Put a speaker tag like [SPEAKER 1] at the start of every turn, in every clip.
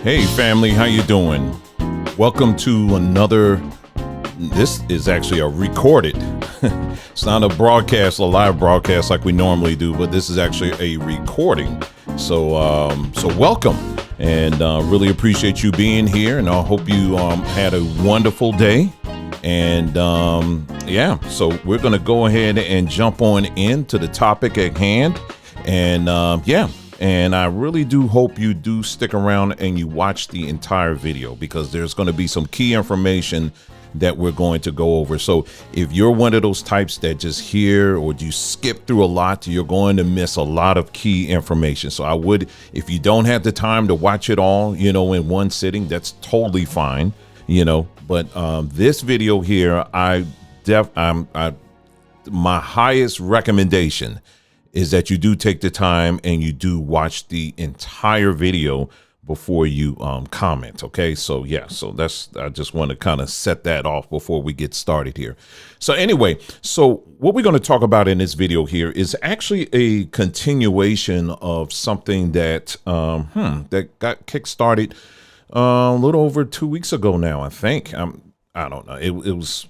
[SPEAKER 1] Hey family, how you doing? Welcome to another, this is actually a recorded, it's not a broadcast, a live broadcast like we normally do, but this is actually a recording. So welcome, and really appreciate you being here, and I hope you had a wonderful day. And yeah, so we're gonna go ahead and jump on into the topic at hand, and yeah. And I really do hope you do stick around and you watch the entire video, because there's going to be some key information that we're going to go over. So if you're one of those types that just hear or you skip through a lot, you're going to miss a lot of key information. So I would, if you don't have the time to watch it all, in one sitting, that's totally fine, But this video here, my highest recommendation is that you do take the time and you do watch the entire video before you comment. Okay, so yeah, so I just want to kind of set that off before we get started here. So anyway, so what we're going to talk about in this video here is actually a continuation of something that that got kickstarted a little over 2 weeks ago now, I think. I don't know. It was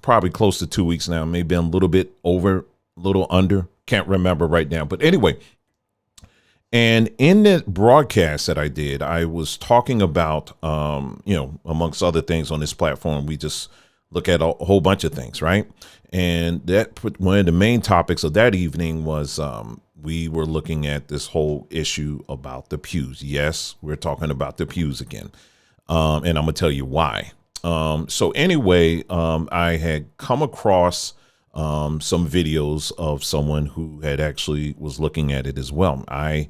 [SPEAKER 1] probably close to 2 weeks now, maybe a little bit over, a little under. Can't remember right now, but anyway, and in the broadcast that I did, I was talking about amongst other things on this platform, we just look at a whole bunch of things, right? And one of the main topics of that evening was we were looking at this whole issue about the pews. Yes, we're talking about the pews again, and I'm gonna tell you why. So anyway, I had come across some videos of someone who had actually was looking at it as well. Like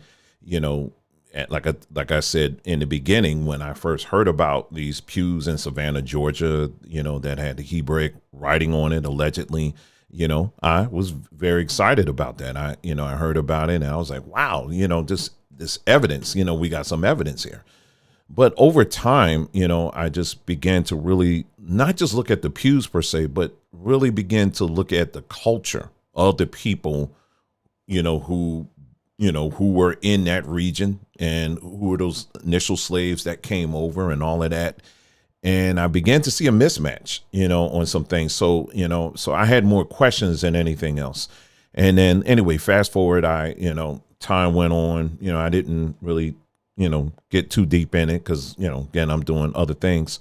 [SPEAKER 1] I said in the beginning, when I first heard about these pews in Savannah, Georgia, that had the Hebraic writing on it, allegedly, I was very excited about that. I heard about it and I was like, wow, this evidence, we got some evidence here. But over time, I just began to really not just look at the pews per se, but really begin to look at the culture of the people, who were in that region and who were those initial slaves that came over and all of that. And I began to see a mismatch, on some things. So, so I had more questions than anything else. And then anyway, fast forward, time went on, I didn't really get too deep in it because, again, I'm doing other things.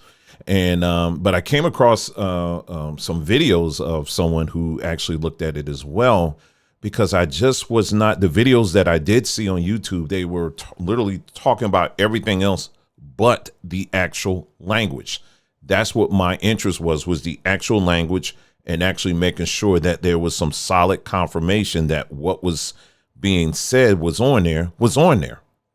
[SPEAKER 1] And but I came across some videos of someone who actually looked at it as well, because I just was not, the videos that I did see on YouTube, they were literally talking about everything else but the actual language. That's what my interest was the actual language, and actually making sure that there was some solid confirmation that what was being said was on there.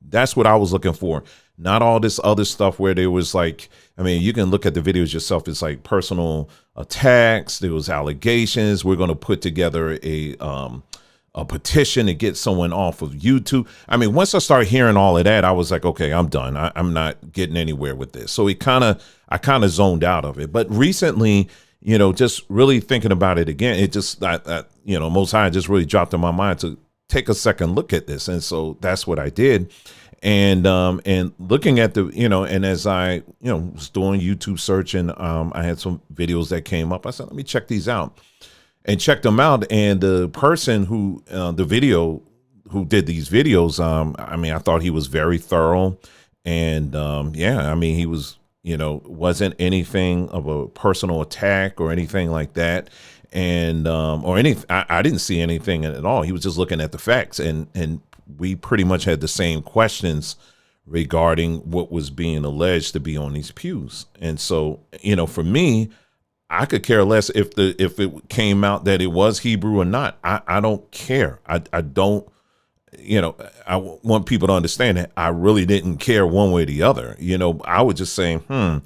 [SPEAKER 1] That's what I was looking for. Not all this other stuff where there was like, you can look at the videos yourself. It's like personal attacks. There was allegations. We're going to put together a petition to get someone off of YouTube. Once I started hearing all of that, I was like, okay, I'm done. I'm not getting anywhere with this. So I kind of zoned out of it. But recently, just really thinking about it again, it just, Most High just really dropped in my mind to take a second look at this. And so that's what I did. And looking at the, and as I, was doing YouTube searching, I had some videos that came up. I said, let me check these out, and check them out. And the person who, who did these videos, I thought he was very thorough. And he was, wasn't anything of a personal attack or anything like that. And I didn't see anything at all. He was just looking at the facts, and we pretty much had the same questions regarding what was being alleged to be on these pews. And so, for me, I could care less if it came out that it was Hebrew or not. I don't care. I don't, I want people to understand that I really didn't care one way or the other. I was just saying,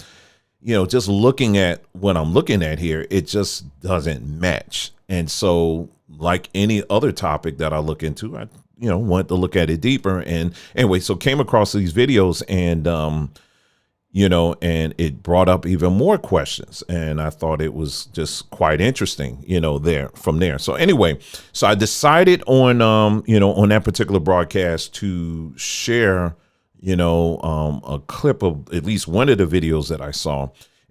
[SPEAKER 1] just looking at what I'm looking at here, it just doesn't match. And so, like any other topic that I look into, I wanted to look at it deeper. And anyway, so came across these videos, and and it brought up even more questions, and I thought it was just quite interesting, from there. So anyway, so I decided on on that particular broadcast to share a clip of at least one of the videos that I saw.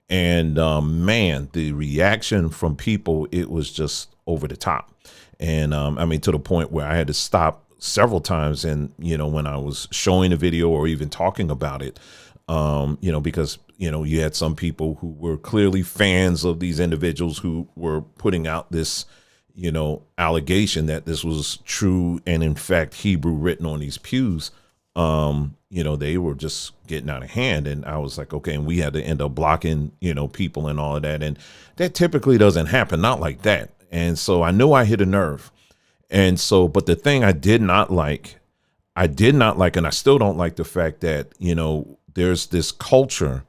[SPEAKER 1] And man, the reaction from people, it was just over the top. And I mean, to the point where I had to stop several times. And, when I was showing the video or even talking about it, because, you had some people who were clearly fans of these individuals who were putting out this, allegation that this was true and in fact Hebrew written on these pews. They were just getting out of hand. And I was like, okay, and we had to end up blocking, people and all of that. And that typically doesn't happen, not like that. And so I knew I hit a nerve. And so, but the thing I did not like, and I still don't like the fact that, there's this culture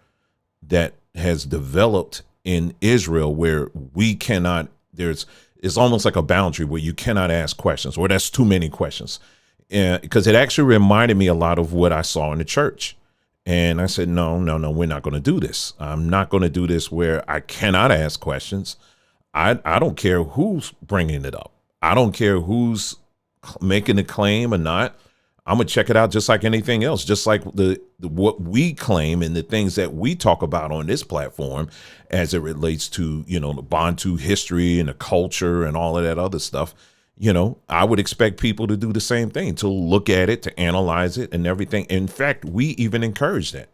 [SPEAKER 1] that has developed in Israel where we cannot, it's almost like a boundary where you cannot ask questions, or that's too many questions. Because it actually reminded me a lot of what I saw in the church. And I said, no, we're not going to do this. I'm not going to do this where I cannot ask questions. I don't care who's bringing it up. I don't care who's making the claim or not. I'm going to check it out just like anything else, just like the what we claim and the things that we talk about on this platform as it relates to, the Bantu history and the culture and all of that other stuff. I would expect people to do the same thing, to look at it, to analyze it and everything. In fact, we even encourage that.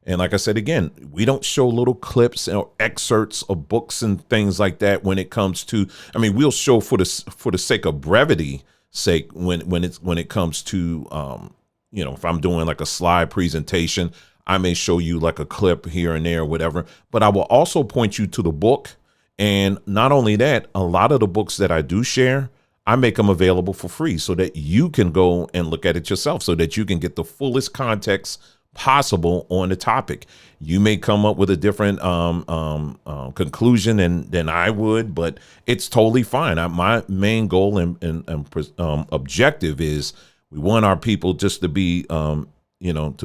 [SPEAKER 1] And like I said, again, we don't show little clips or excerpts of books and things like that when it comes to, we'll show for the sake of brevity sake when it comes to, if I'm doing like a slide presentation, I may show you like a clip here and there or whatever, but I will also point you to the book. And not only that, a lot of the books that I do share, I make them available for free so that you can go and look at it yourself, so that you can get the fullest context possible on the topic. You may come up with a different conclusion than I would, but it's totally fine. My main goal and objective is we want our people just to be, to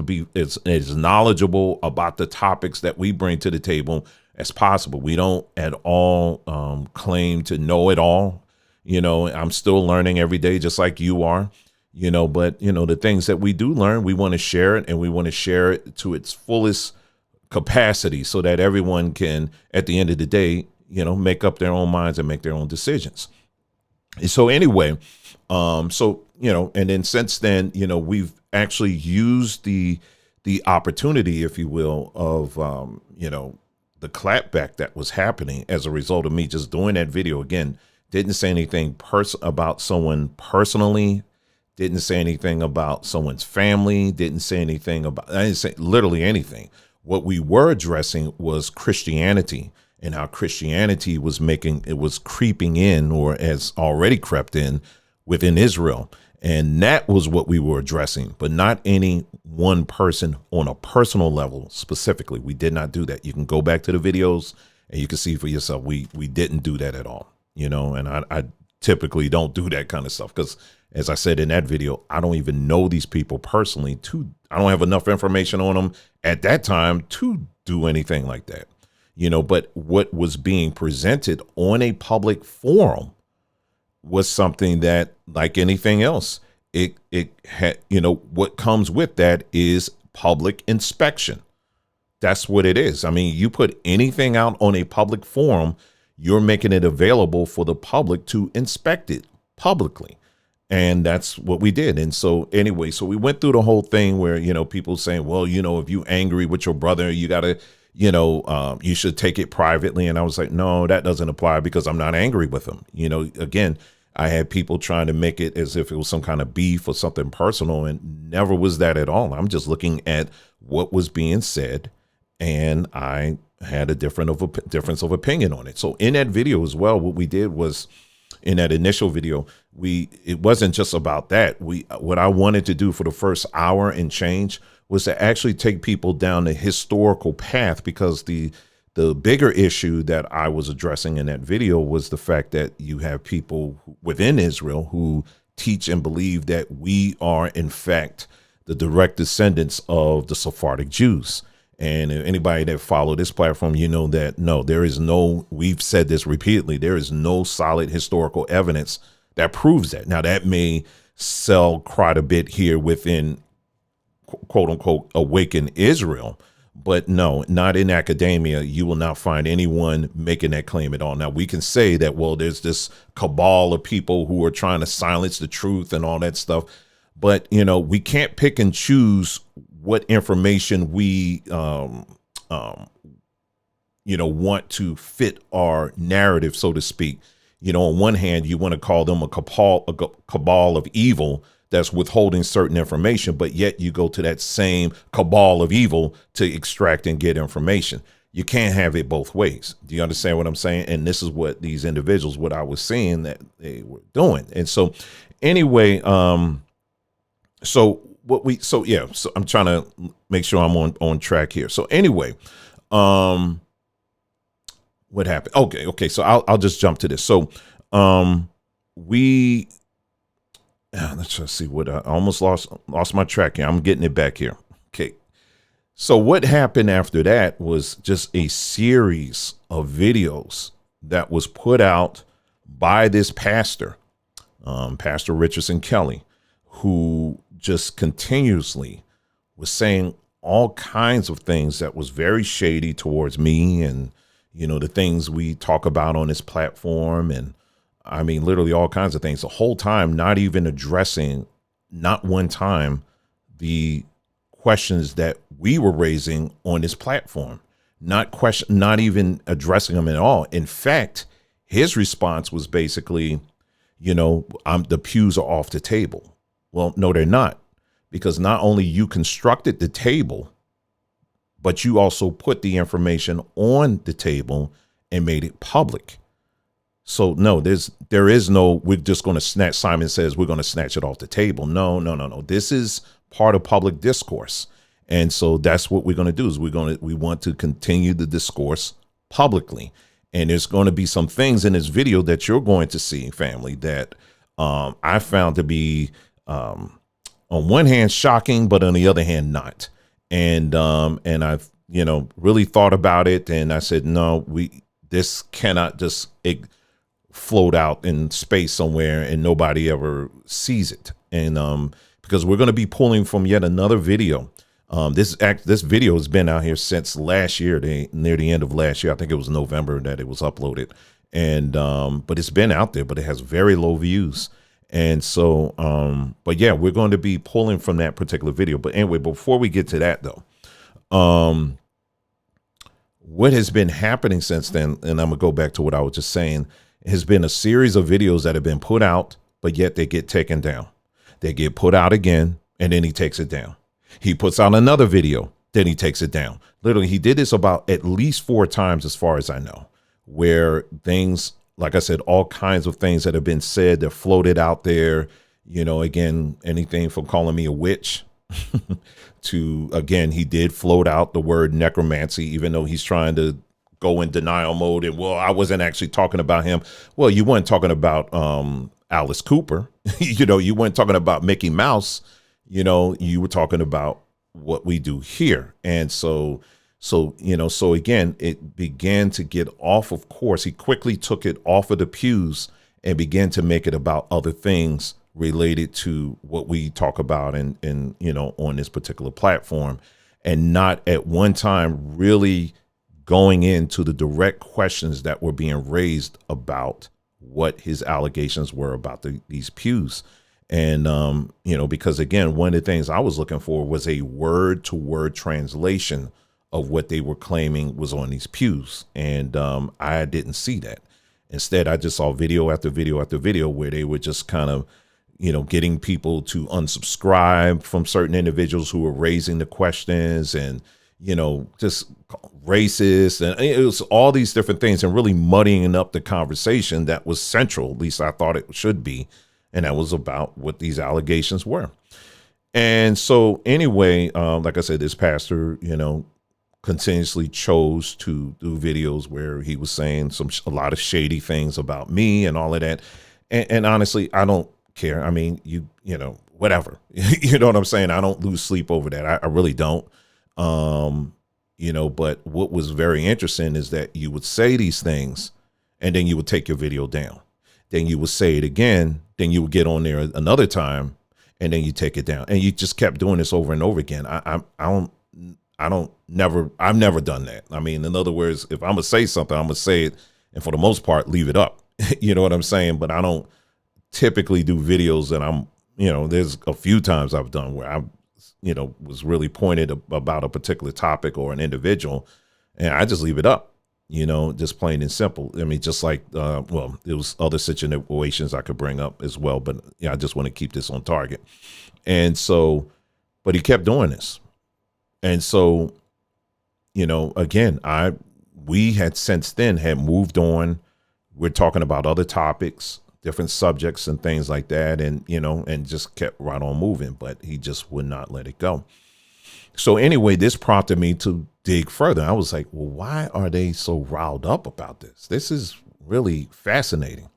[SPEAKER 1] be as knowledgeable about the topics that we bring to the table as possible. We don't at all claim to know it all. I'm still learning every day, just like you are, but, the things that we do learn, we want to share it, and we want to share it to its fullest capacity so that everyone can, at the end of the day, make up their own minds and make their own decisions. And so anyway, and then since then, we've actually used the opportunity, if you will, of, the clapback that was happening as a result of me just doing that video. Again, didn't say anything about someone personally, didn't say anything about someone's family, didn't say anything about, I didn't say literally anything. What we were addressing was Christianity and how Christianity was creeping in, or has already crept in within Israel. And that was what we were addressing, but not any one person on a personal level specifically. We did not do that. You can go back to the videos and you can see for yourself. We didn't do that at all. And I typically don't do that kind of stuff because, as I said in that video, I don't even know these people personally. I don't have enough information on them at that time to do anything like that. But what was being presented on a public forum was something that, like anything else, it had, what comes with that is public inspection. That's what it is. You put anything out on a public forum, you're making it available for the public to inspect it publicly. And that's what we did. And so anyway, so we went through the whole thing where, people saying, well, if you angry with your brother, you got to, you should take it privately. And I was like, no, that doesn't apply because I'm not angry with him. Again, I had people trying to make it as if it was some kind of beef or something personal, and never was that at all. I'm just looking at what was being said, and I had a difference of opinion on it. So in that video as well, what we did was, in that initial video, it wasn't just about that. What I wanted to do for the first hour and change was to actually take people down the historical path, because the bigger issue that I was addressing in that video was the fact that you have people within Israel who teach and believe that we are in fact the direct descendants of the Sephardic Jews. And anybody that follow this platform, that no, there is no, we've said this repeatedly, there is no solid historical evidence that proves that. Now, that may sell quite a bit here within quote unquote awaken Israel. But no, not in academia. You will not find anyone making that claim at all. Now, we can say that, well, there's this cabal of people who are trying to silence the truth and all that stuff. But, we can't pick and choose what information we, want to fit our narrative, so to speak. On one hand, you want to call them a cabal of evil that's withholding certain information, but yet you go to that same cabal of evil to extract and get information. You can't have it both ways. Do you understand what I'm saying? And this is what these individuals, what I was seeing that they were doing. And so anyway, so I'm trying to make sure I'm on track here. So anyway, what happened? Okay. So I'll just jump to this. So, let's just see what I almost lost my track here. I'm getting it back here. Okay. So what happened after that was just a series of videos that was put out by this pastor, Pastor Richardson Kelly, who just continuously was saying all kinds of things that was very shady towards me and, the things we talk about on this platform. And I mean, literally all kinds of things the whole time, not even addressing, not one time, the questions that we were raising on this platform, not even addressing them at all. In fact, his response was basically, the pews are off the table. Well, no, they're not, because not only you constructed the table, but you also put the information on the table and made it public. So no, there is no, we're just going to snatch, Simon says we're going to snatch it off the table. No. This is part of public discourse. And so that's what we're going to do is we want to continue the discourse publicly. And there's going to be some things in this video that you're going to see, family, that I found to be on one hand shocking, but on the other hand, not. And I've, really thought about it. And I said, no, this cannot just float out in space somewhere and nobody ever sees it. And because we're going to be pulling from yet another video. This video has been out here since last year, near the end of last year. I think it was November that it was uploaded. And but it's been out there, but it has very low views. And so, but yeah, we're going to be pulling from that particular video. But anyway, before we get to that, though, what has been happening since then, and I'm gonna go back to what I was just saying, has been a series of videos that have been put out, but yet they get taken down. They get put out again, and then he takes it down. He puts out another video, then he takes it down. Literally, he did this about at least 4 times, as far as I know, where things, like I said, all kinds of things that have been said, they're floated out there, again, anything from calling me a witch to, again, he did float out the word necromancy, even though he's trying to go in denial mode. And, well, I wasn't actually talking about him. Well, you weren't talking about Alice Cooper. You weren't talking about Mickey Mouse. You were talking about what we do here. And so again, it began to get off of course. He quickly took it off of the pews and began to make it about other things related to what we talk about and on this particular platform, and not at one time really going into the direct questions that were being raised about what his allegations were about these pews. And, because again, one of the things I was looking for was a word to word translation of what they were claiming was on these pews. And I didn't see that. Instead, I just saw video after video after video where they were just kind of, getting people to unsubscribe from certain individuals who were raising the questions and, just racist. And it was all these different things and really muddying up the conversation that was central, at least I thought it should be. And that was about what these allegations were. And so anyway, like I said, this pastor, continuously chose to do videos where he was saying a lot of shady things about me and all of that. And honestly, I don't care. I mean, whatever, you know what I'm saying? I don't lose sleep over that. I really don't. But what was very interesting is that you would say these things and then you would take your video down. Then you would say it again. Then you would get on there another time and then you take it down, and you just kept doing this over and over again. I've never done that. I mean, in other words, if I'm gonna say something, I'm gonna say it, and for the most part, leave it up. You know what I'm saying? But I don't typically do videos that there's a few times I've done where I, was really pointed about a particular topic or an individual, and I just leave it up, just plain and simple. I mean, just like, there was other situations I could bring up as well, but I just want to keep this on target. And so, but he kept doing this. And so, again, we had since then had moved on. We're talking about other topics, different subjects and things like that. And, and just kept right on moving, but he just would not let it go. So anyway, this prompted me to dig further. I was like, well, why are they so riled up about this? This is really fascinating.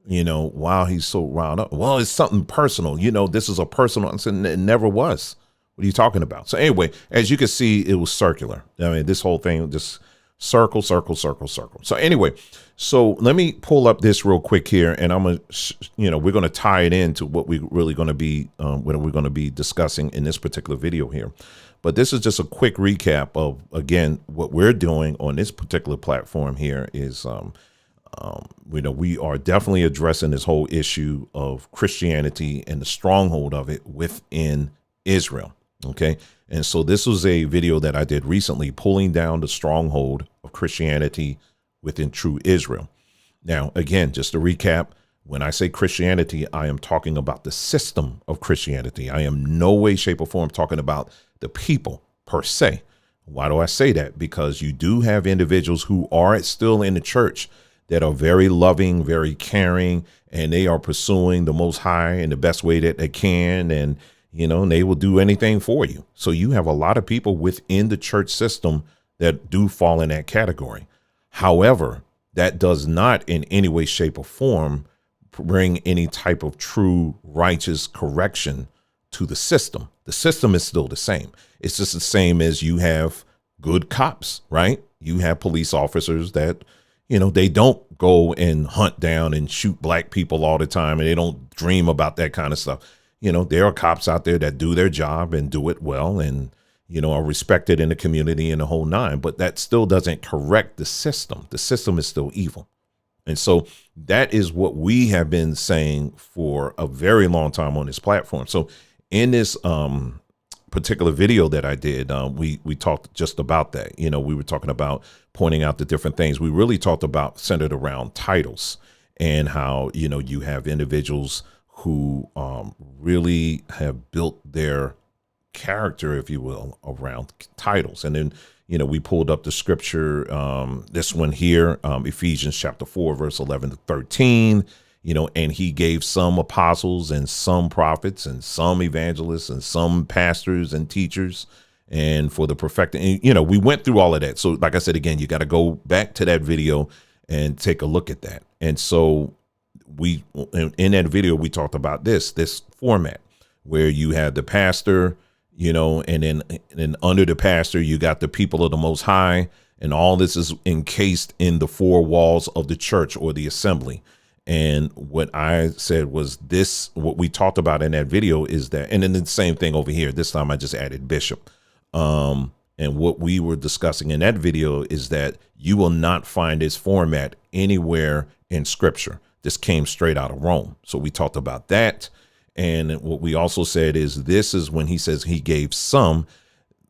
[SPEAKER 1] Why he's so riled up. Well, it's something personal. This is a personal. And it never was. What are you talking about? So anyway, as you can see, it was circular. I mean, this whole thing just circle. So anyway, so let me pull up this real quick here, and I'm going to, we're going to tie it into what we're really going to be, what we're going to be discussing in this particular video here. But this is just a quick recap of, again, what we're doing on this particular platform here is, we are definitely addressing this whole issue of Christianity and the stronghold of it within Israel. Okay. And so this was a video that I did recently, pulling down the stronghold of Christianity within true Israel. Now, again, just to recap, when I say Christianity, I am talking about the system of Christianity. I am no way, shape, or form talking about the people per se. Why do I say that? Because you do have individuals who are still in the church that are very loving, very caring, and they are pursuing the Most High in the best way that they can. And they will do anything for you. So you have a lot of people within the church system that do fall in that category. However, that does not in any way, shape, or form bring any type of true righteous correction to the system. The system is still the same. It's just the same as you have good cops, right? You have police officers that, they don't go and hunt down and shoot black people all the time, and they don't dream about that kind of stuff. There are cops out there that do their job and do it well and, are respected in the community and the whole nine, but that still doesn't correct the system. The system is still evil. And so that is what we have been saying for a very long time on this platform. So in this particular video that I did, we talked just about that. We were talking about pointing out the different things. We really talked about centered around titles and how, you have individuals who really have built their character, if you will, around titles. And then, we pulled up the scripture, this one here, Ephesians chapter 4, verse 11 to 13, and he gave some apostles and some prophets and some evangelists and some pastors and teachers and for the perfecting. We went through all of that. So like I said, again, you got to go back to that video and take a look at that. And so in that video, we talked about this format where you had the pastor, and then under the pastor, you got the people of the Most High, and all this is encased in the four walls of the church or the assembly. And what I said was this, what we talked about in that video is that, and then the same thing over here, this time I just added bishop. And what we were discussing in that video is that you will not find this format anywhere in scripture. This came straight out of Rome. So we talked about that. And what we also said is this is when he says he gave some,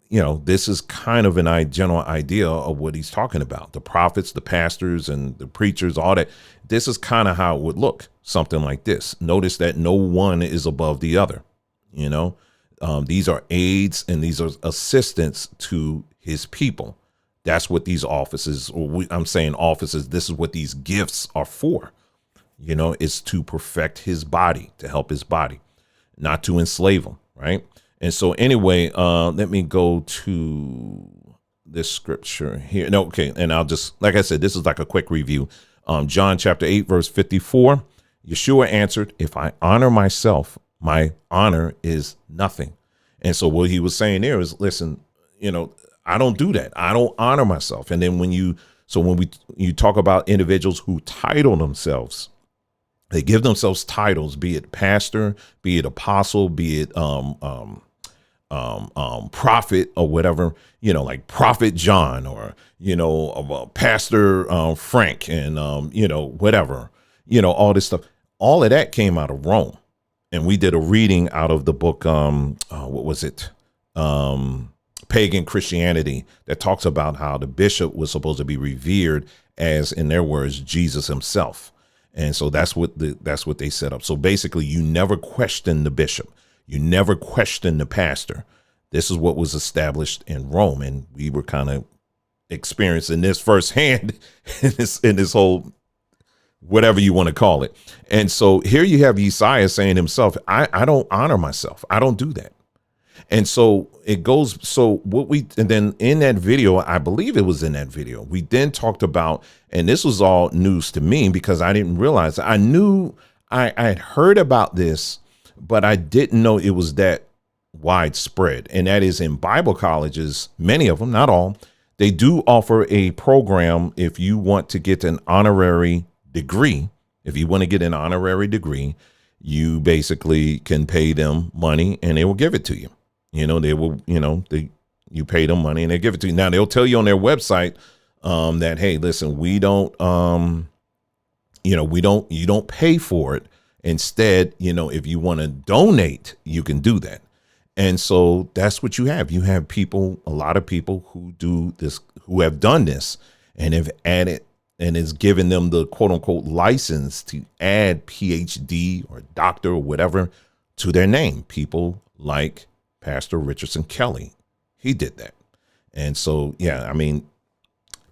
[SPEAKER 1] this is kind of a general idea of what he's talking about. The prophets, the pastors, and the preachers, all that. This is kind of how it would look, something like this. Notice that no one is above the other. These are aides and these are assistants to his people. That's what these offices, I'm saying offices, this is what these gifts are for. Is to perfect his body, to help his body, not to enslave him, right? And so anyway, let me go to this scripture here. No, okay, and I'll just, like I said, this is like a quick review. John chapter 8, verse 54, Yeshua answered, if I honor myself, my honor is nothing. And so what he was saying there is, listen, I don't do that. I don't honor myself. And then when you talk about individuals who title themselves They give themselves titles, be it pastor, be it apostle, be it prophet or whatever, like Prophet John, or, Pastor Frank, and, whatever, all this stuff. All of that came out of Rome. And we did a reading out of the book, what was it? Pagan Christianity, that talks about how the bishop was supposed to be revered as, in their words, Jesus himself. And so that's what they set up. So basically, you never question the bishop. You never question the pastor. This is what was established in Rome. And we were kind of experiencing this firsthand in this whole, whatever you want to call it. And so here you have Isaiah saying himself, I don't honor myself. I don't do that. And so it goes. So and then in that video, I believe it was in that video, we then talked about, and this was all news to me because I didn't realize. I knew I had heard about this, but I didn't know it was that widespread. And that is in Bible colleges, many of them, not all, they do offer a program. If you want to get an honorary degree, you basically can pay them money and they will give it to you. They will, you pay them money and they give it to you. Now they'll tell you on their website that, hey, listen, we don't, you don't pay for it. Instead, if you want to donate, you can do that. And so that's what you have. You have people, a lot of people who do this, who have done this and have added, and it's given them the quote unquote license to add PhD or doctor or whatever to their name. People like Pastor Richardson Kelly, he did that. And so, yeah, I mean,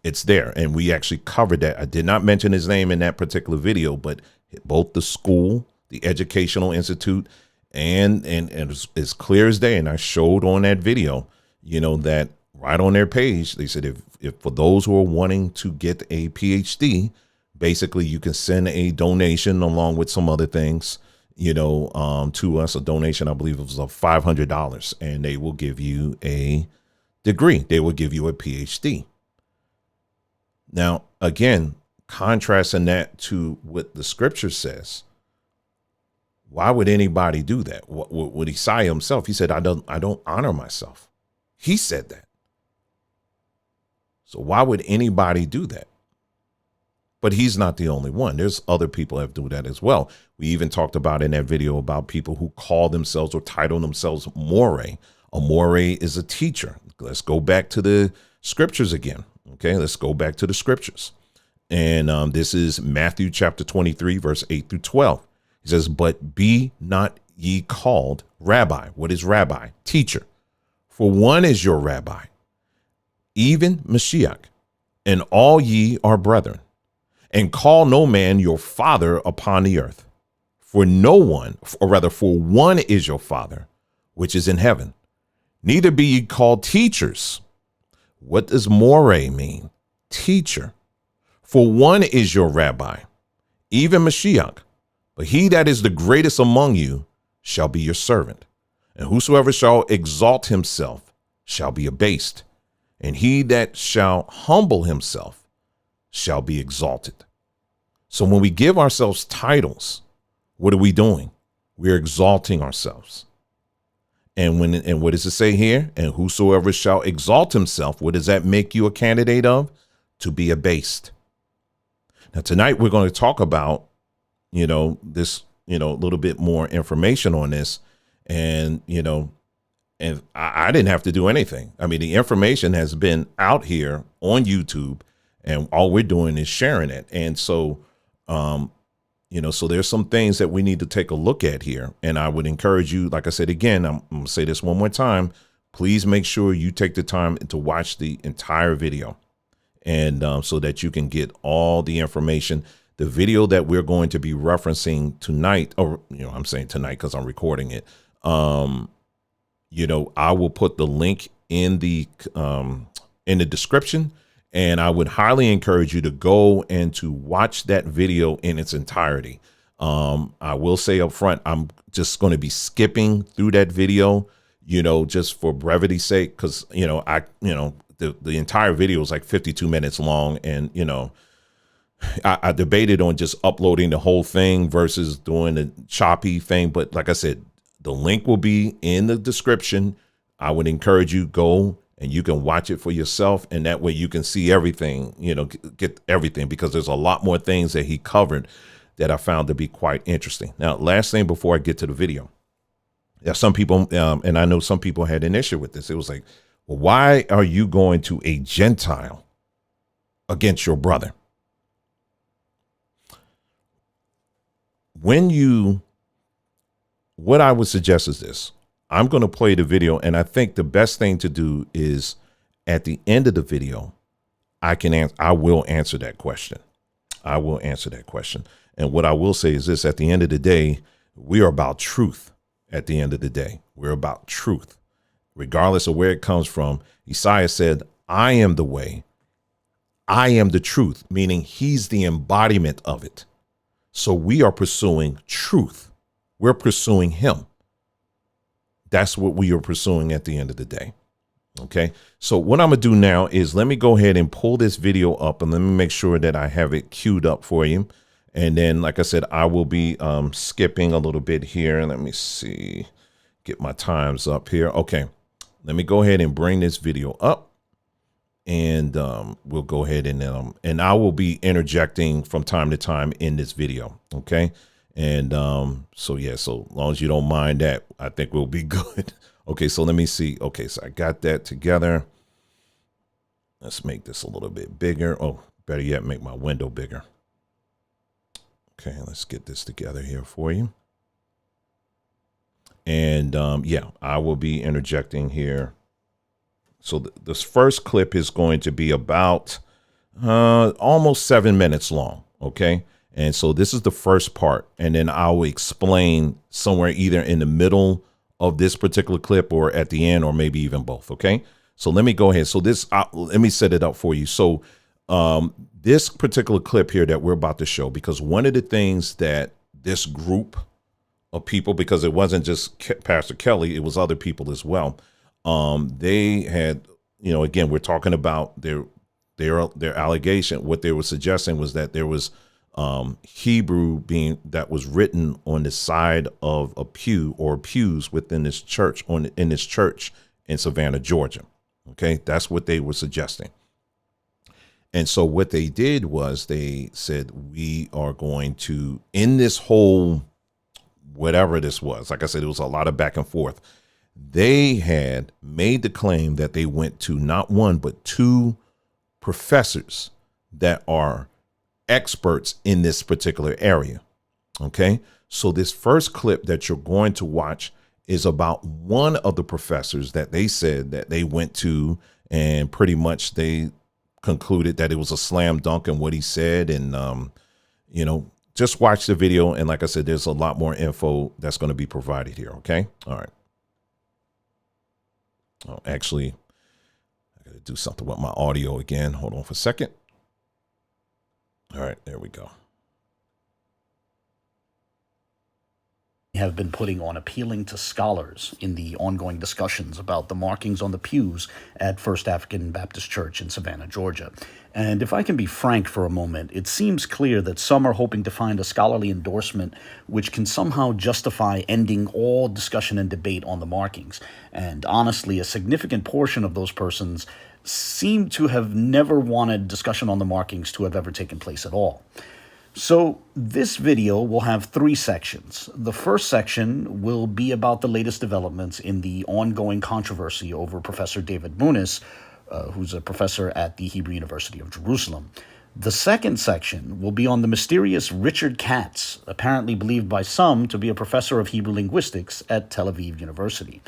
[SPEAKER 1] it's there. And we actually covered that. I did not mention his name in that particular video, but both the school, the Educational Institute, and it's clear as day. And I showed on that video, that right on their page, they said, if for those who are wanting to get a PhD, basically you can send a donation along with some other things, to us. A donation, I believe it was of $500, and they will give you a degree. They will give you a PhD. Now, again, contrasting that to what the scripture says, why would anybody do that? What Isaiah himself, he said, I don't honor myself. He said that. So why would anybody do that? But he's not the only one. There's other people that do that as well. We even talked about in that video about people who call themselves or title themselves more. A more is a teacher. Let's go back to the scriptures again. Okay, let's go back to the scriptures. And this is Matthew chapter 23, verse 8 through 12. He says, but be not ye called rabbi. What is rabbi? Teacher. For one is your rabbi, even Mashiach, and all ye are brethren. And call no man your father upon the earth. For one is your Father, which is in heaven. Neither be ye called teachers. What does more mean? Teacher. For one is your rabbi, even Mashiach. But he that is the greatest among you shall be your servant. And whosoever shall exalt himself shall be abased. And he that shall humble himself shall be exalted. So when we give ourselves titles, what are we doing? We're exalting ourselves. And what does it say here? And whosoever shall exalt himself, what does that make you a candidate of? To be abased. Now, tonight we're going to talk about, this, a little bit more information on this. And, and I didn't have to do anything. I mean, the information has been out here on YouTube, and all we're doing is sharing it. And so, so there's some things that we need to take a look at here. And I would encourage you, like I said, again, I'm going to say this one more time. Please make sure you take the time to watch the entire video, and so that you can get all the information. The video that we're going to be referencing tonight, or, I'm saying tonight because I'm recording it. I will put the link in the description. And I would highly encourage you to go and to watch that video in its entirety. I will say up front, I'm just going to be skipping through that video, just for brevity's sake, because, the entire video is like 52 minutes long. And, I debated on just uploading the whole thing versus doing the choppy thing. But like I said, the link will be in the description. I would encourage you, go and you can watch it for yourself. And that way you can see everything, get everything, because there's a lot more things that he covered that I found to be quite interesting. Now, last thing before I get to the video. Yeah, some people, and I know some people had an issue with this. It was like, well, why are you going to a Gentile against your brother? What I would suggest is this. I'm going to play the video, and I think the best thing to do is at the end of the video, I will answer that question. I will answer that question. And what I will say is this: at the end of the day, we are about truth. At the end of the day, we're about truth, regardless of where it comes from. Isaiah said, I am the way. I am the truth, meaning he's the embodiment of it. So we are pursuing truth. We're pursuing him. That's what we are pursuing at the end of the day. Okay. So what I'm going to do now is let me go ahead and pull this video up, and let me make sure that I have it queued up for you. And then, like I said, I will be skipping a little bit here. Let me see, get my times up here. Okay, let me go ahead and bring this video up, and we'll go ahead and I will be interjecting from time to time in this video. Okay, and so yeah, so long as you don't mind that, I think we'll be good. Okay, so let me see. Okay, so I got that together. Let's make this a little bit bigger. Oh, better yet, make my window bigger. Okay, let's get this together here for you. And yeah, I will be interjecting here. So this first clip is going to be about almost 7 minutes long. Okay. And so this is the first part. And then I'll explain somewhere either in the middle of this particular clip or at the end, or maybe even both. Okay. So let me go ahead. So let me set it up for you. So this particular clip here that we're about to show, because one of the things that this group of people, because it wasn't just Pastor Kelly, it was other people as well. They had, again, we're talking about their allegation. What they were suggesting was that there was Hebrew that was written on the side of a pew or pews within this church in this church in Savannah, Georgia. Okay, that's what they were suggesting. And so what they did was they said, we are going to, in this whole, whatever this was, like I said, it was a lot of back and forth. They had made the claim that they went to not one, but two professors that are experts in this particular area. Okay. So this first clip that you're going to watch is about one of the professors that they said that they went to, and pretty much they concluded that it was a slam dunk in what he said. And, just watch the video. And like I said, there's a lot more info that's going to be provided here. Okay. All right. Oh, actually, I got to do something with my audio again. Hold on for a second. All right, there we go.
[SPEAKER 2] Have been putting on appealing to scholars in the ongoing discussions about the markings on the pews at First African Baptist Church in Savannah, Georgia. And if I can be frank for a moment, it seems clear that some are hoping to find a scholarly endorsement which can somehow justify ending all discussion and debate on the markings. And honestly, a significant portion of those persons seem to have never wanted discussion on the markings to have ever taken place at all. So this video will have 3 sections. The first section will be about the latest developments in the ongoing controversy over Professor David Muniz, who's a professor at the Hebrew University of Jerusalem. The second section will be on the mysterious Richard Katz, apparently believed by some to be a professor of Hebrew linguistics at Tel Aviv University.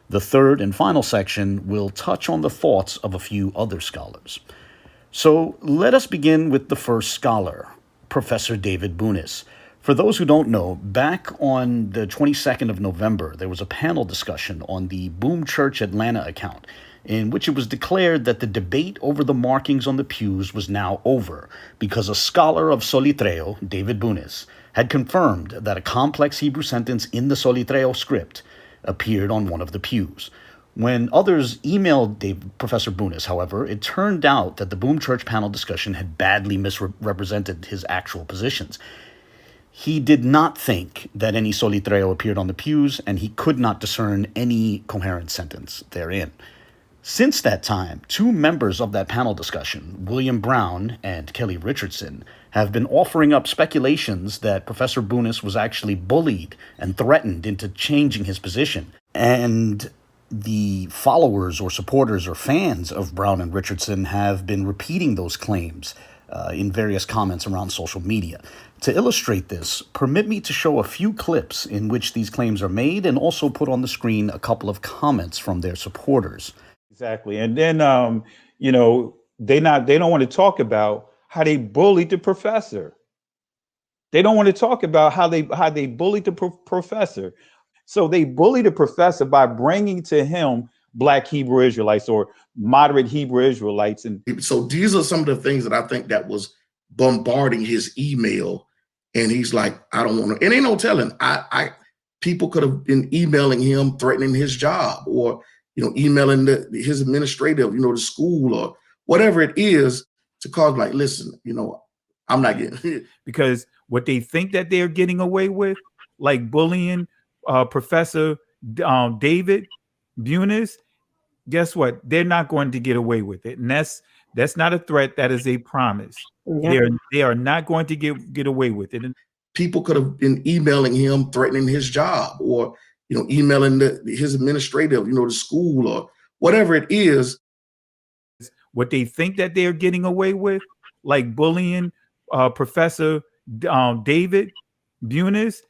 [SPEAKER 2] The third and final section will touch on the thoughts of a few other scholars. So let us begin with the first scholar, Professor David Muniz. For those who don't know, back on the 22nd of November, there was a panel discussion on the Boom Church Atlanta account, in which it was declared that the debate over the markings on the pews was now over, because a scholar of Solitreo, David Muniz, had confirmed that a complex Hebrew sentence in the Solitreo script appeared on one of the pews. When others emailed Professor Bunis, however, it turned out that the Boom Church panel discussion had badly misrepresented his actual positions. He did not think that any Solitreo appeared on the pews, and he could not discern any coherent sentence therein. Since that time, two members of that panel discussion, William Brown and Kelly Richardson, have been offering up speculations that Professor Bunis was actually bullied and threatened into changing his position. And the followers or supporters or fans of Brown and Richardson have been repeating those claims in various comments around social media. To illustrate this, permit me to show a few clips in which these claims are made and also put on the screen a couple of comments from their supporters.
[SPEAKER 3] Exactly. And then, they don't want to talk about how they bullied the professor. They don't want to talk about how they bullied the professor. So they bullied the professor by bringing to him Black Hebrew Israelites or moderate Hebrew Israelites. And
[SPEAKER 4] so these are some of the things that I think that was bombarding his email. And he's like, I don't want to, and ain't no telling. People could have been emailing him, threatening his job, or emailing his administrative, the school or whatever it is, to cause like, listen, I'm not getting
[SPEAKER 3] because what they think that they're getting away with, like bullying Professor David Bunis, guess what? They're not going to get away with it. And that's not a threat. That is a promise. Yeah. They are not going to get away with it.
[SPEAKER 4] People could have been emailing him, threatening his job, or emailing his administrative, the school or whatever it is.
[SPEAKER 3] What they think that they're getting away with, like bullying Professor David Bunis,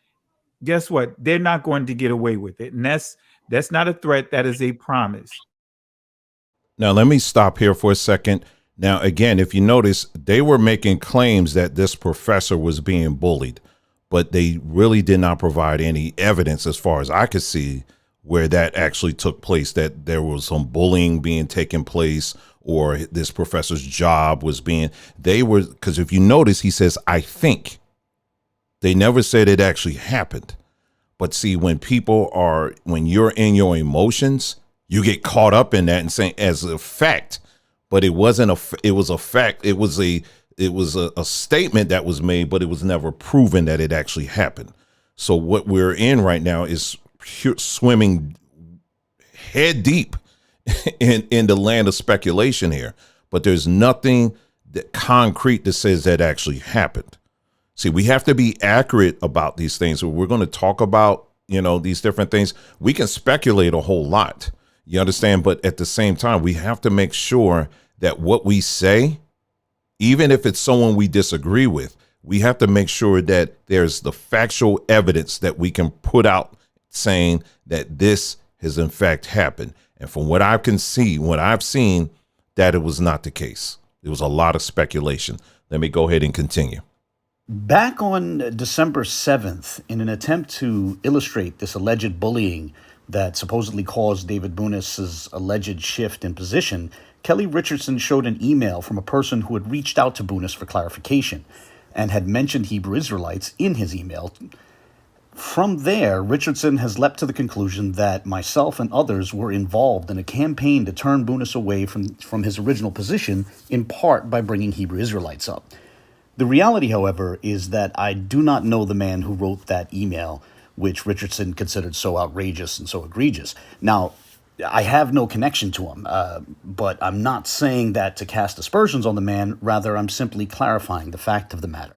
[SPEAKER 3] guess what? They're not going to get away with it. And that's not a threat. That is a promise.
[SPEAKER 1] Now, let me stop here for a second. Now, again, if you notice, they were making claims that this professor was being bullied, but they really did not provide any evidence, as far as I could see, where that actually took place, that there was some bullying being taking place or this professor's job was being, because if you notice, he says, I think. They never said it actually happened. But see, when you're in your emotions, you get caught up in that and saying as a fact, but it wasn't it was a fact. It was a statement that was made, but it was never proven that it actually happened. So what we're in right now is swimming head deep in the land of speculation here, but there's nothing that concrete that says that actually happened. See, we have to be accurate about these things. We're going to talk about, these different things. We can speculate a whole lot. You understand? But at the same time, we have to make sure that what we say, even if it's someone we disagree with, we have to make sure that there's the factual evidence that we can put out saying that this has in fact happened. And from what I can see, what I've seen, that it was not the case. There was a lot of speculation. Let me go ahead and continue.
[SPEAKER 2] Back on December 7th, in an attempt to illustrate this alleged bullying that supposedly caused David Bunis's alleged shift in position, Kelly Richardson showed an email from a person who had reached out to Bunis for clarification and had mentioned Hebrew Israelites in his email. From there, Richardson has leapt to the conclusion that myself and others were involved in a campaign to turn Bunis away from his original position, in part by bringing Hebrew Israelites up. The reality, however, is that I do not know the man who wrote that email, which Richardson considered so outrageous and so egregious. Now, I have no connection to him, but I'm not saying that to cast aspersions on the man. Rather, I'm simply clarifying the fact of the matter.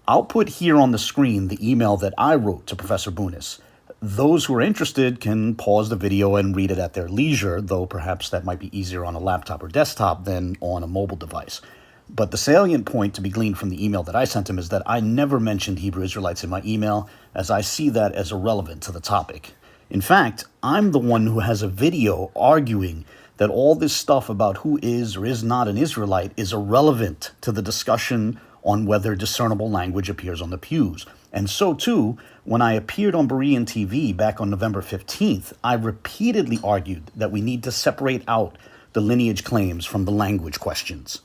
[SPEAKER 2] I'll put here on the screen the email that I wrote to Professor Bunis. Those who are interested can pause the video and read it at their leisure, though perhaps that might be easier on a laptop or desktop than on a mobile device. But the salient point to be gleaned from the email that I sent him is that I never mentioned Hebrew Israelites in my email, as I see that as irrelevant to the topic. In fact, I'm the one who has a video arguing that all this stuff about who is or is not an Israelite is irrelevant to the discussion on whether discernible language appears on the pews. And so, too, when I appeared on Berean TV back on November 15th, I repeatedly argued that we need to separate out the lineage claims from the language questions.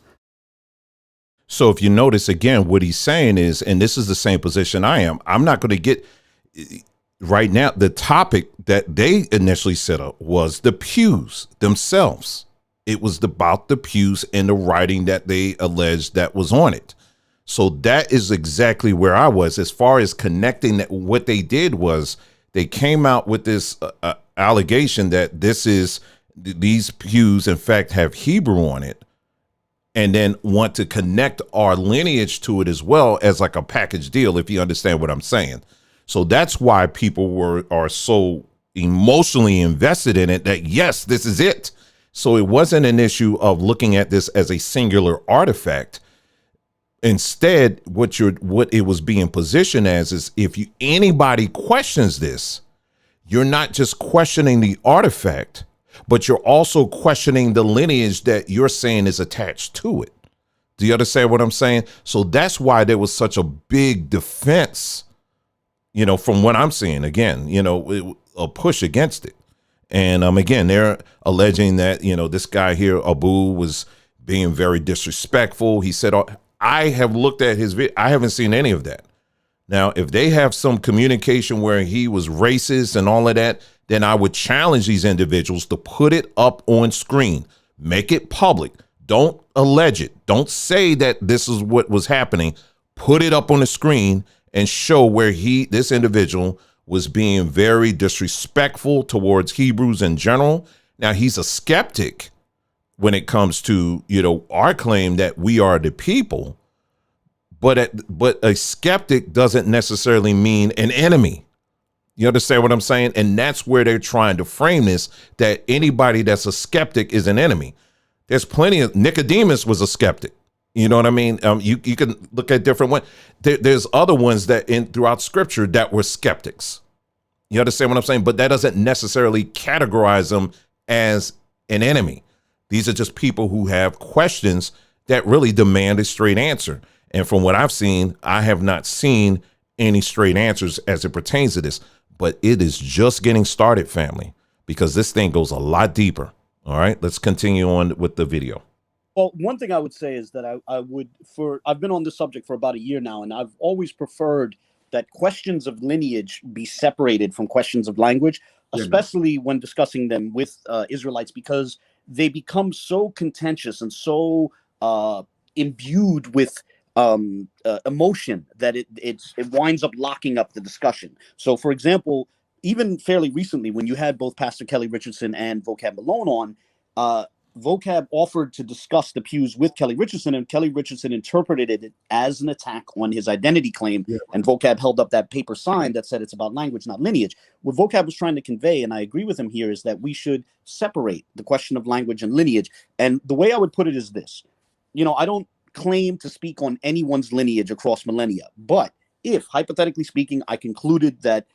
[SPEAKER 1] So if you notice, again, what he's saying is, and this is the same position I am, I'm not going to get, right now, the topic that they initially set up was the pews themselves. It was about the pews and the writing that they alleged that was on it. So that is exactly where I was as far as connecting that. What they did was they came out with this allegation that these pews, in fact, have Hebrew on it, and then want to connect our lineage to it as well as like a package deal, if you understand what I'm saying. So that's why people are so emotionally invested in it that, yes, this is it. So it wasn't an issue of looking at this as a singular artifact. Instead, what it was being positioned as is, if anybody questions this, you're not just questioning the artifact, but you're also questioning the lineage that you're saying is attached to it. Do you understand what I'm saying? So that's why there was such a big defense, from what I'm seeing, again, a push against it. And again, they're alleging that, this guy here, Abu, was being very disrespectful. He said, I have looked at his video. I haven't seen any of that. Now, if they have some communication where he was racist and all of that, then I would challenge these individuals to put it up on screen, make it public. Don't allege it. Don't say that this is what was happening. Put it up on the screen and show where this individual was being very disrespectful towards Hebrews in general. Now, he's a skeptic when it comes to, our claim that we are the people, but a skeptic doesn't necessarily mean an enemy. You understand what I'm saying? And that's where they're trying to frame this, that anybody that's a skeptic is an enemy. There's plenty of Nicodemus was a skeptic. You know what I mean? You can look at different ones. There's other ones that throughout scripture that were skeptics. You understand what I'm saying? But that doesn't necessarily categorize them as an enemy. These are just people who have questions that really demand a straight answer. And from what I've seen, I have not seen any straight answers as it pertains to this. But it is just getting started, family, because this thing goes a lot deeper. All right, let's continue on with the video.
[SPEAKER 5] Well, one thing I would say is that I've been on this subject for about a year now, and I've always preferred that questions of lineage be separated from questions of language, especially when discussing them with Israelites, because they become so contentious and so imbued with emotion that it winds up locking up the discussion. So, for example, even fairly recently, when you had both Pastor Kelly Richardson and Vocab Malone on, Vocab offered to discuss the pews with Kelly Richardson, and Kelly Richardson interpreted it as an attack on his identity claim. Yeah. And Vocab held up that paper sign that said it's about language, not lineage. What Vocab was trying to convey, and I agree with him here, is that we should separate the question of language and lineage. And the way I would put it is this: I don't claim to speak on anyone's lineage across millennia, but if, hypothetically speaking, I concluded that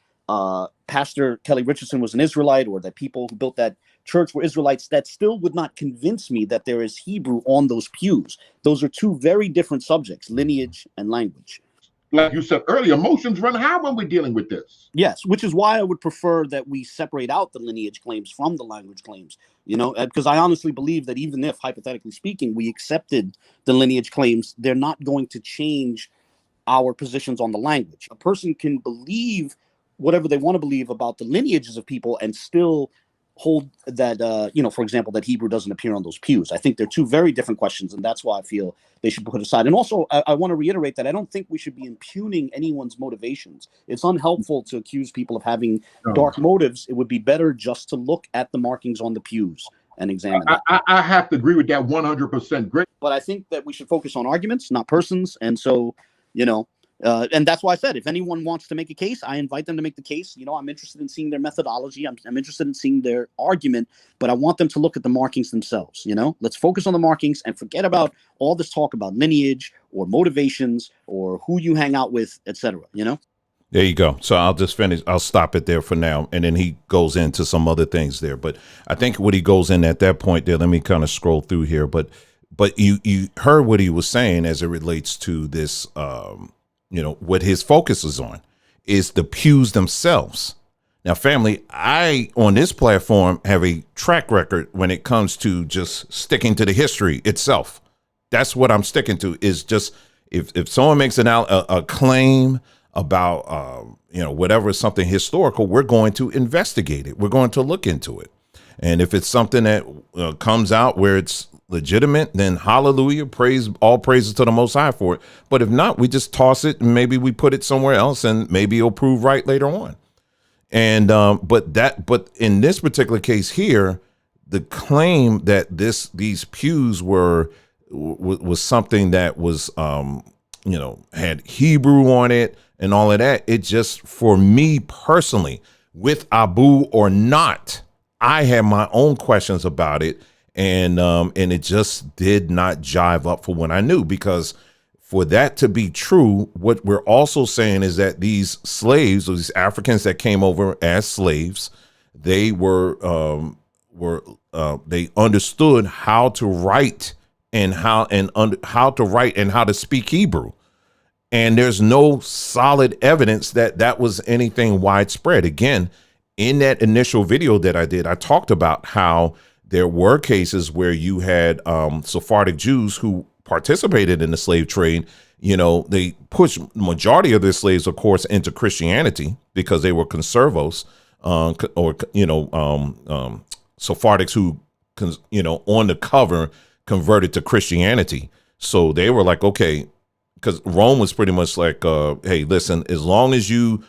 [SPEAKER 5] Pastor Kelly Richardson was an Israelite, or that people who built that church were Israelites, that still would not convince me that there is Hebrew on those pews. Those are two very different subjects, lineage and language.
[SPEAKER 6] Like you said earlier, emotions run high when we're dealing with this.
[SPEAKER 5] Yes, which is why I would prefer that we separate out the lineage claims from the language claims, because I honestly believe that even if, hypothetically speaking, we accepted the lineage claims, they're not going to change our positions on the language. A person can believe whatever they want to believe about the lineages of people and still hold that, for example, that Hebrew doesn't appear on those pews. I think they're two very different questions, and that's why I feel they should be put aside. And also, I want to reiterate that I don't think we should be impugning anyone's motivations. It's unhelpful to accuse people of having dark motives. It would be better just to look at the markings on the pews and examine that.
[SPEAKER 6] I have to agree with that 100%. Great.
[SPEAKER 5] But I think that we should focus on arguments, not persons. And so, and that's why I said, if anyone wants to make a case, I invite them to make the case. I'm interested in seeing their methodology. I'm interested in seeing their argument, but I want them to look at the markings themselves. Let's focus on the markings and forget about all this talk about lineage or motivations or who you hang out with, etc.
[SPEAKER 1] There you go. So I'll just finish. I'll stop it there for now. And then he goes into some other things there. But I think what he goes in at that point there, let me kind of scroll through here. But you heard what he was saying as it relates to this, what his focus is on is the pews themselves. Now, family, I, on this platform, have a track record when it comes to just sticking to the history itself. That's what I'm sticking to, is just if someone makes a claim, about, whatever is something historical, we're going to investigate it. We're going to look into it. And if it's something that comes out where it's legitimate, then hallelujah, all praises to the Most High for it. But if not, we just toss it and maybe we put it somewhere else and maybe it'll prove right later on. And but in this particular case here, the claim that these pews was something that was had Hebrew on it and all of that, it just, for me personally, with Abu or not, I had my own questions about it, and it just did not jive up for what I knew, because for that to be true, what we're also saying is that these slaves, or these Africans that came over as slaves, they they understood how to write and how to speak Hebrew. And there's no solid evidence that was anything widespread. Again, in that initial video that I did, I talked about how there were cases where you had Sephardic Jews who participated in the slave trade. They pushed majority of their slaves, of course, into Christianity because they were conservos, Sephardics who, on the cover converted to Christianity. So they were like, okay, because Rome was pretty much like, hey, listen, as long as you,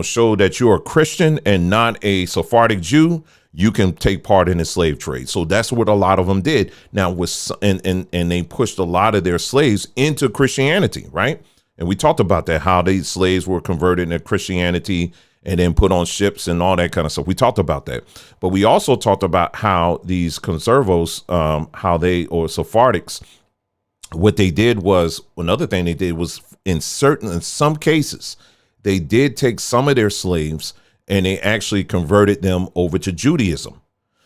[SPEAKER 1] show that you're a Christian and not a Sephardic Jew, you can take part in the slave trade. So that's what a lot of them did. Now, and they pushed a lot of their slaves into Christianity, right? And we talked about that, how these slaves were converted into Christianity and then put on ships and all that kind of stuff. We talked about that. But we also talked about how these conservos, or Sephardics, what they did was, another thing they did was, in some cases, they did take some of their slaves and they actually converted them over to Judaism.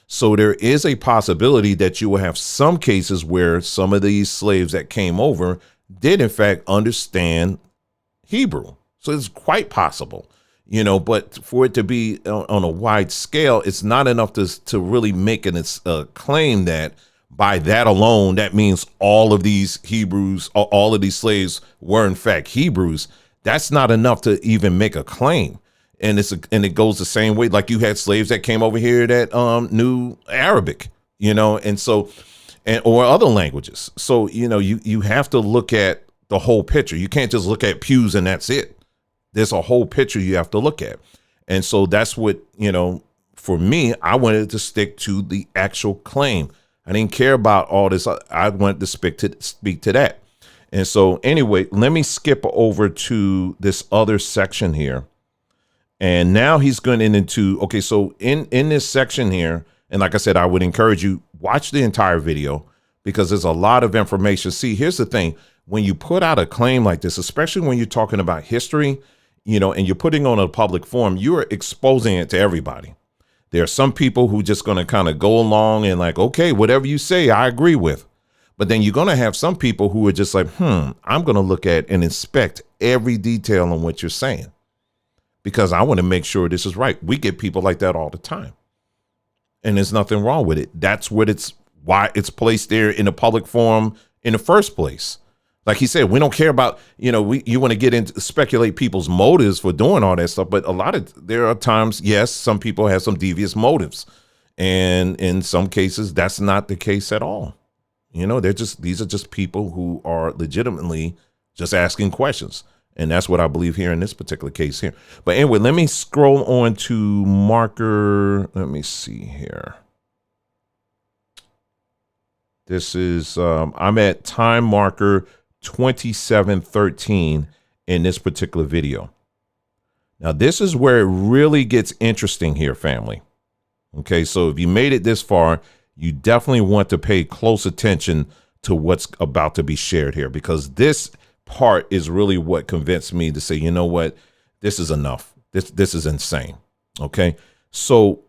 [SPEAKER 1] So there is a possibility that you will have some cases where some of these slaves that came over did in fact understand Hebrew. So it's quite possible, but for it to be on a wide scale, it's not enough to really make a claim that by that alone, that means all of these Hebrews, all of these slaves were in fact Hebrews. That's not enough to even make a claim. And it goes the same way. Like you had slaves that came over here that knew Arabic, or other languages. So, you have to look at the whole picture. You can't just look at pews and that's it. There's a whole picture you have to look at. And so that's what, for me, I wanted to stick to the actual claim. I didn't care about all this. I wanted to speak to that. And so anyway, let me skip over to this other section here. And now he's going into, okay, so in this section here, and like I said, I would encourage you, watch the entire video because there's a lot of information. See, here's the thing. When you put out a claim like this, especially when you're talking about history, and you're putting on a public forum, you're exposing it to everybody. There are some people who just going to kind of go along and like, okay, whatever you say, I agree with. But then you're going to have some people who are just like, I'm going to look at and inspect every detail on what you're saying because I want to make sure this is right. We get people like that all the time. And there's nothing wrong with it. That's why it's placed there in a public forum in the first place. Like he said, we don't care about, you want to get into speculate people's motives for doing all that stuff. But there are times, yes, some people have some devious motives. And in some cases, that's not the case at all. These are just people who are legitimately just asking questions. And that's what I believe here in this particular case here. But anyway, let me scroll on to marker. Let me see here. This is, I'm at time marker 2713 in this particular video. Now, this is where it really gets interesting here, family. Okay, so if you made it this far, you definitely want to pay close attention to what's about to be shared here, because this part is really what convinced me to say, you know what, this is enough. This is insane. Okay, so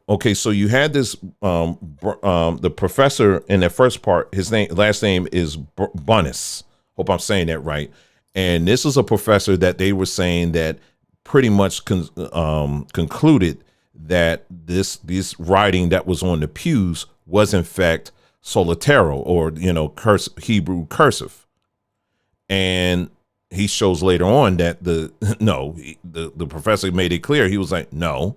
[SPEAKER 1] you had this the professor in that first part. His last name is Bunnis. Hope I'm saying that right. And this is a professor that they were saying that pretty much concluded that this writing that was on the pews was in fact Solitero, or Hebrew cursive. And he shows later on that the professor made it clear. He was like, no,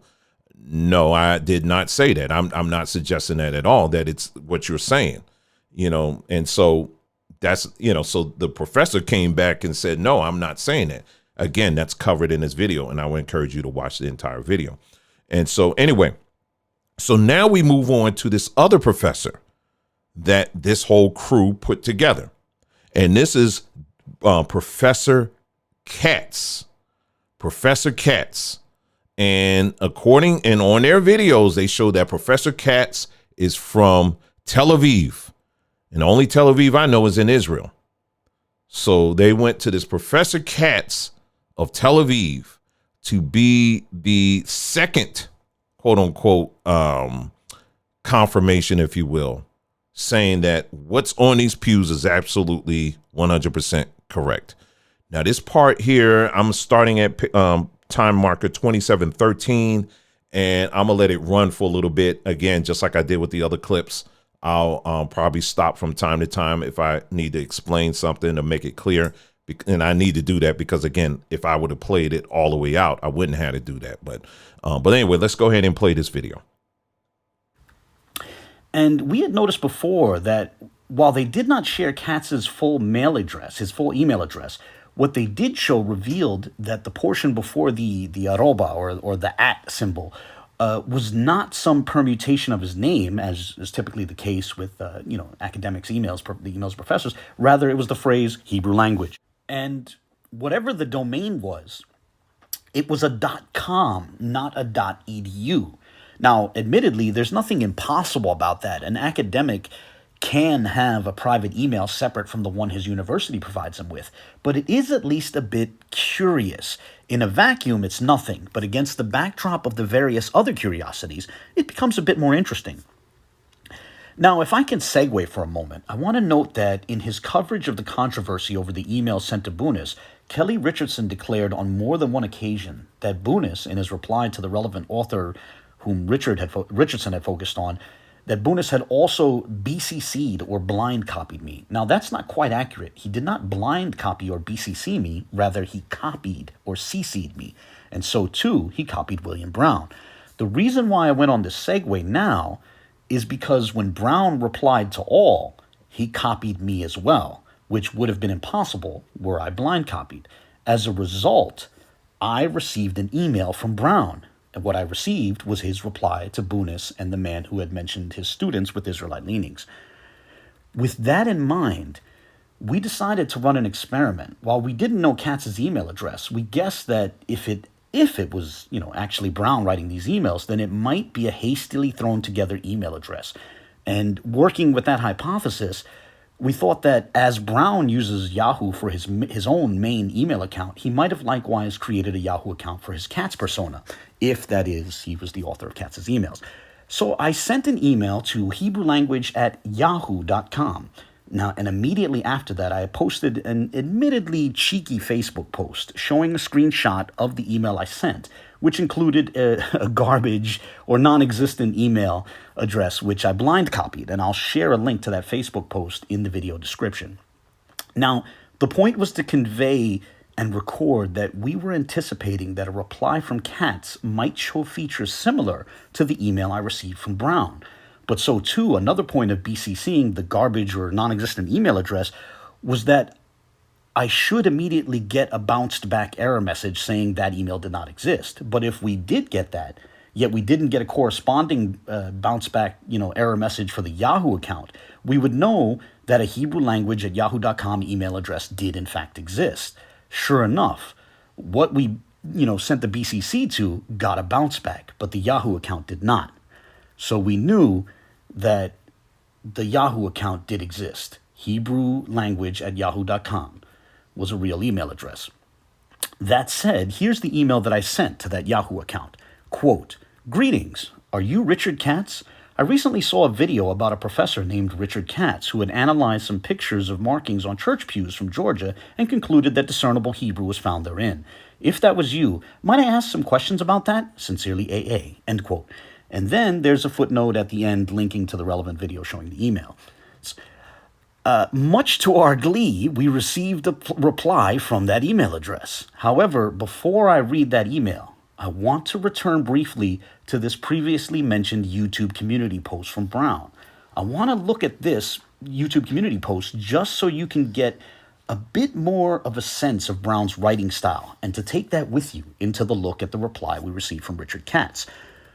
[SPEAKER 1] I did not say that. I'm not suggesting that at all, that it's what you're saying, and so that's, so the professor came back and said, no, I'm not saying that. Again, that's covered in this video, and I would encourage you to watch the entire video. And so anyway, so now we move on to this other professor that this whole crew put together. And this is Professor Katz. Professor Katz. And on their videos, they show that Professor Katz is from Tel Aviv. And the only Tel Aviv I know is in Israel. So they went to this Professor Katz of Tel Aviv to be the second, quote unquote, confirmation, if you will, saying that what's on these pews is absolutely 100% correct. Now, this part here, I'm starting at time marker 27:13, and I'm going to let it run for a little bit. Again, just like I did with the other clips, I'll probably stop from time to time if I need to explain something to make it clear. And I need to do that because, again, if I would have played it all the way out, I wouldn't have to do that. But anyway, let's go ahead and play this video.
[SPEAKER 2] And we had noticed before that while they did not share Katz's full mail address, his full email address, what they did show revealed that the portion before the arroba or the at symbol was not some permutation of his name, as is typically the case with academics' emails, the emails of professors. Rather, it was the phrase Hebrew language. And whatever the domain was, it was a .com, not a .edu. Now, admittedly, there's nothing impossible about that. An academic can have a private email separate from the one his university provides him with, but it is at least a bit curious. In a vacuum, it's nothing, but against the backdrop of the various other curiosities, it becomes a bit more interesting. Now, if I can segue for a moment, I want to note that in his coverage of the controversy over the email sent to Bunis, Kelly Richardson declared on more than one occasion that Bunis, in his reply to the relevant author whom Richardson had focused on, that Bunis had also BCC'd or blind copied me. Now, that's not quite accurate. He did not blind copy or BCC me. Rather, he copied or CC'd me. And so, too, he copied William Brown. The reason why I went on this segue now is because when Brown replied to all, he copied me as well, which would have been impossible were I blind copied. As a result, I received an email from Brown. And what I received was his reply to Bunis and the man who had mentioned his students with Israelite leanings. With that in mind, we decided to run an experiment. While we didn't know Katz's email address, we guessed that if it was, actually Brown writing these emails, then it might be a hastily thrown together email address. And working with that hypothesis, we thought that as Brown uses Yahoo for his own main email account, he might have likewise created a Yahoo account for his Katz persona, if that is, he was the author of Katz's emails. So I sent an email to HebrewLanguage@yahoo.com. Now, and immediately after that, I posted an admittedly cheeky Facebook post showing a screenshot of the email I sent, which included a garbage or non-existent email address, which I blind copied. And I'll share a link to that Facebook post in the video description. Now, the point was to convey and record that we were anticipating that a reply from Katz might show features similar to the email I received from Brown. But so too, another point of BCCing the garbage or non-existent email address was that I should immediately get a bounced back error message saying that email did not exist. But if we did get that, yet we didn't get a corresponding bounce back, error message for the Yahoo account, we would know that a HebrewLanguage@yahoo.com email address did in fact exist. Sure enough, what we, sent the BCC to got a bounce back, but the Yahoo account did not. So we knew that the Yahoo account did exist. HebrewLanguage@yahoo.com was a real email address. That said, here's the email that I sent to that Yahoo account. Quote, "Greetings. Are you Richard Katz? I recently saw a video about a professor named Richard Katz who had analyzed some pictures of markings on church pews from Georgia and concluded that discernible Hebrew was found therein. If that was you, might I ask some questions about that? Sincerely, AA." End quote. And then there's a footnote at the end linking to the relevant video showing the email. Much to our glee, we received a reply from that email address. However, before I read that email, I want to return briefly to this previously mentioned YouTube community post from Brown. I want to look at this YouTube community post just so you can get a bit more of a sense of Brown's writing style and to take that with you into the look at the reply we received from Richard Katz.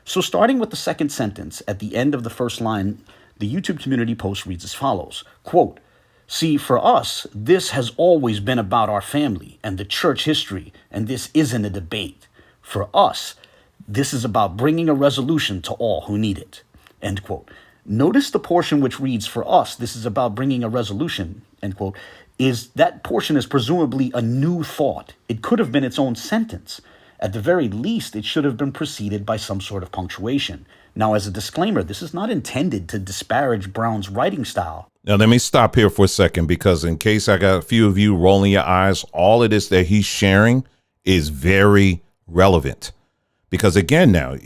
[SPEAKER 2] So starting with the second sentence at the end of the first line, the YouTube community post reads as follows, quote, "See, for us, this has always been about our family and the church history, and this isn't a debate. For us, this is about bringing a resolution to all who need it," end quote. Notice the portion which reads, "For us, this is about bringing a resolution," end quote, is that portion is presumably a new thought. It could have been its own sentence. At the very least, it should have been preceded by some sort of punctuation. Now, as a disclaimer, this is not intended to disparage Brown's writing style.
[SPEAKER 1] Now, let me stop here for a second, because in case I got a few of you rolling your eyes, all of this that he's sharing is very relevant. Because again, now,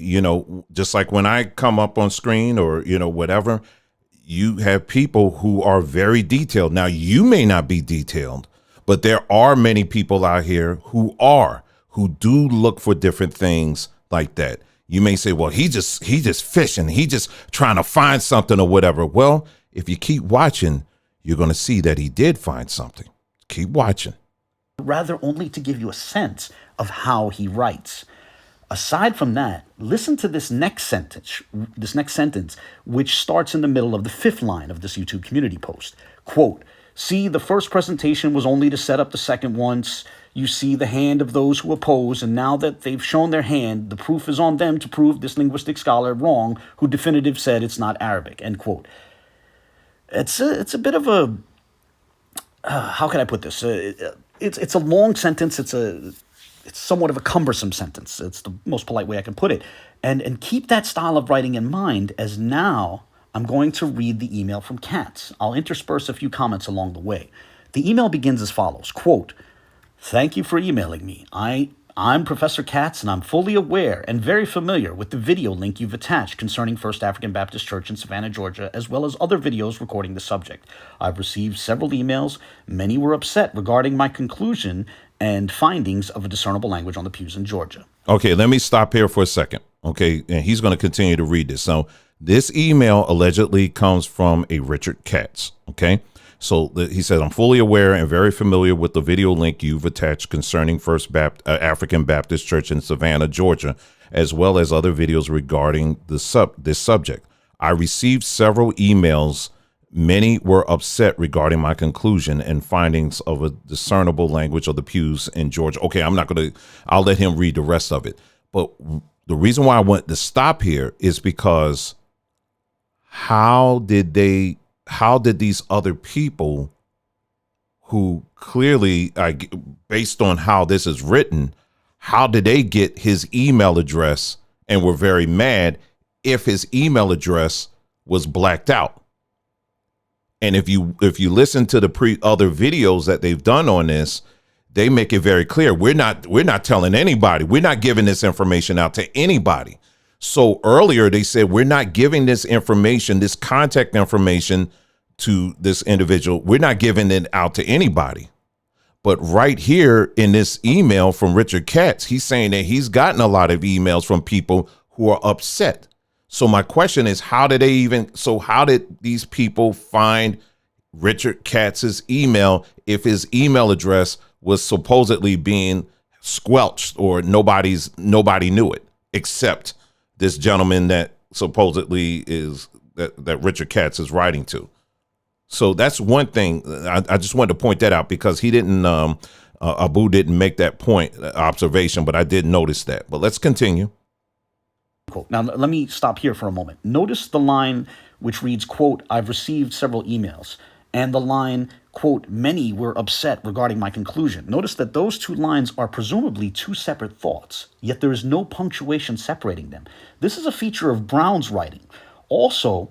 [SPEAKER 1] just like when I come up on screen or, whatever, you have people who are very detailed. Now, you may not be detailed, but there are many people out here who do look for different things like that. You may say, well, he just fishing. He just trying to find something or whatever. Well, if you keep watching, you're going to see that he did find something. Keep watching.
[SPEAKER 2] Rather, only to give you a sense of how he writes. Aside from that, listen to this next sentence, which starts in the middle of the fifth line of this YouTube community post. Quote, "See, the first presentation was only to set up the second once. You see the hand of those who oppose, and now that they've shown their hand, the proof is on them to prove this linguistic scholar wrong who definitive said it's not Arabic," end quote. It's a bit of a, how can I put this? It's a long sentence. It's somewhat of a cumbersome sentence. It's the most polite way I can put it. And keep that style of writing in mind, as now I'm going to read the email from Katz. I'll intersperse a few comments along the way. The email begins as follows, quote, "Thank you for emailing me. I'm Professor Katz, and I'm fully aware and very familiar with the video link you've attached concerning First African Baptist Church in Savannah, Georgia, as well as other videos recording the subject. I've received several emails. Many were upset regarding my conclusion and findings of a discernible language on the pews in Georgia." Okay,
[SPEAKER 1] let me stop here for a second. Okay, and he's going to continue to read this. So this email allegedly comes from a Richard Katz. Okay. So he says, "I'm fully aware and very familiar with the video link you've attached concerning First African Baptist Church in Savannah, Georgia, as well as other videos regarding this subject. I received several emails. Many were upset regarding my conclusion and findings of a discernible language of the pews in Georgia." Okay, I'll let him read the rest of it. But the reason why I want to stop here is because how did these other people who clearly, based on how this is written, how did they get his email address and were very mad if his email address was blacked out? And if you listen to the other videos that they've done on this, they make it very clear. We're not telling anybody. We're not giving this information out to anybody. So earlier they said, we're not giving this information, this contact information to this individual. We're not giving it out to anybody. But right here in this email from Richard Katz, he's saying that he's gotten a lot of emails from people who are upset. So my question is, how did these people find Richard Katz's email if his email address was supposedly being squelched or nobody knew it except this gentleman that supposedly is that Richard Katz is writing to? So that's one thing. I just wanted to point that out because he didn't, Abu didn't make that observation, but I did notice that. But let's continue.
[SPEAKER 2] Cool. Now, let me stop here for a moment. Notice the line which reads, quote, "I've received several emails," and the line, quote, "Many were upset regarding my conclusion." Notice that those two lines are presumably two separate thoughts, yet there is no punctuation separating them. This is a feature of Brown's writing. Also,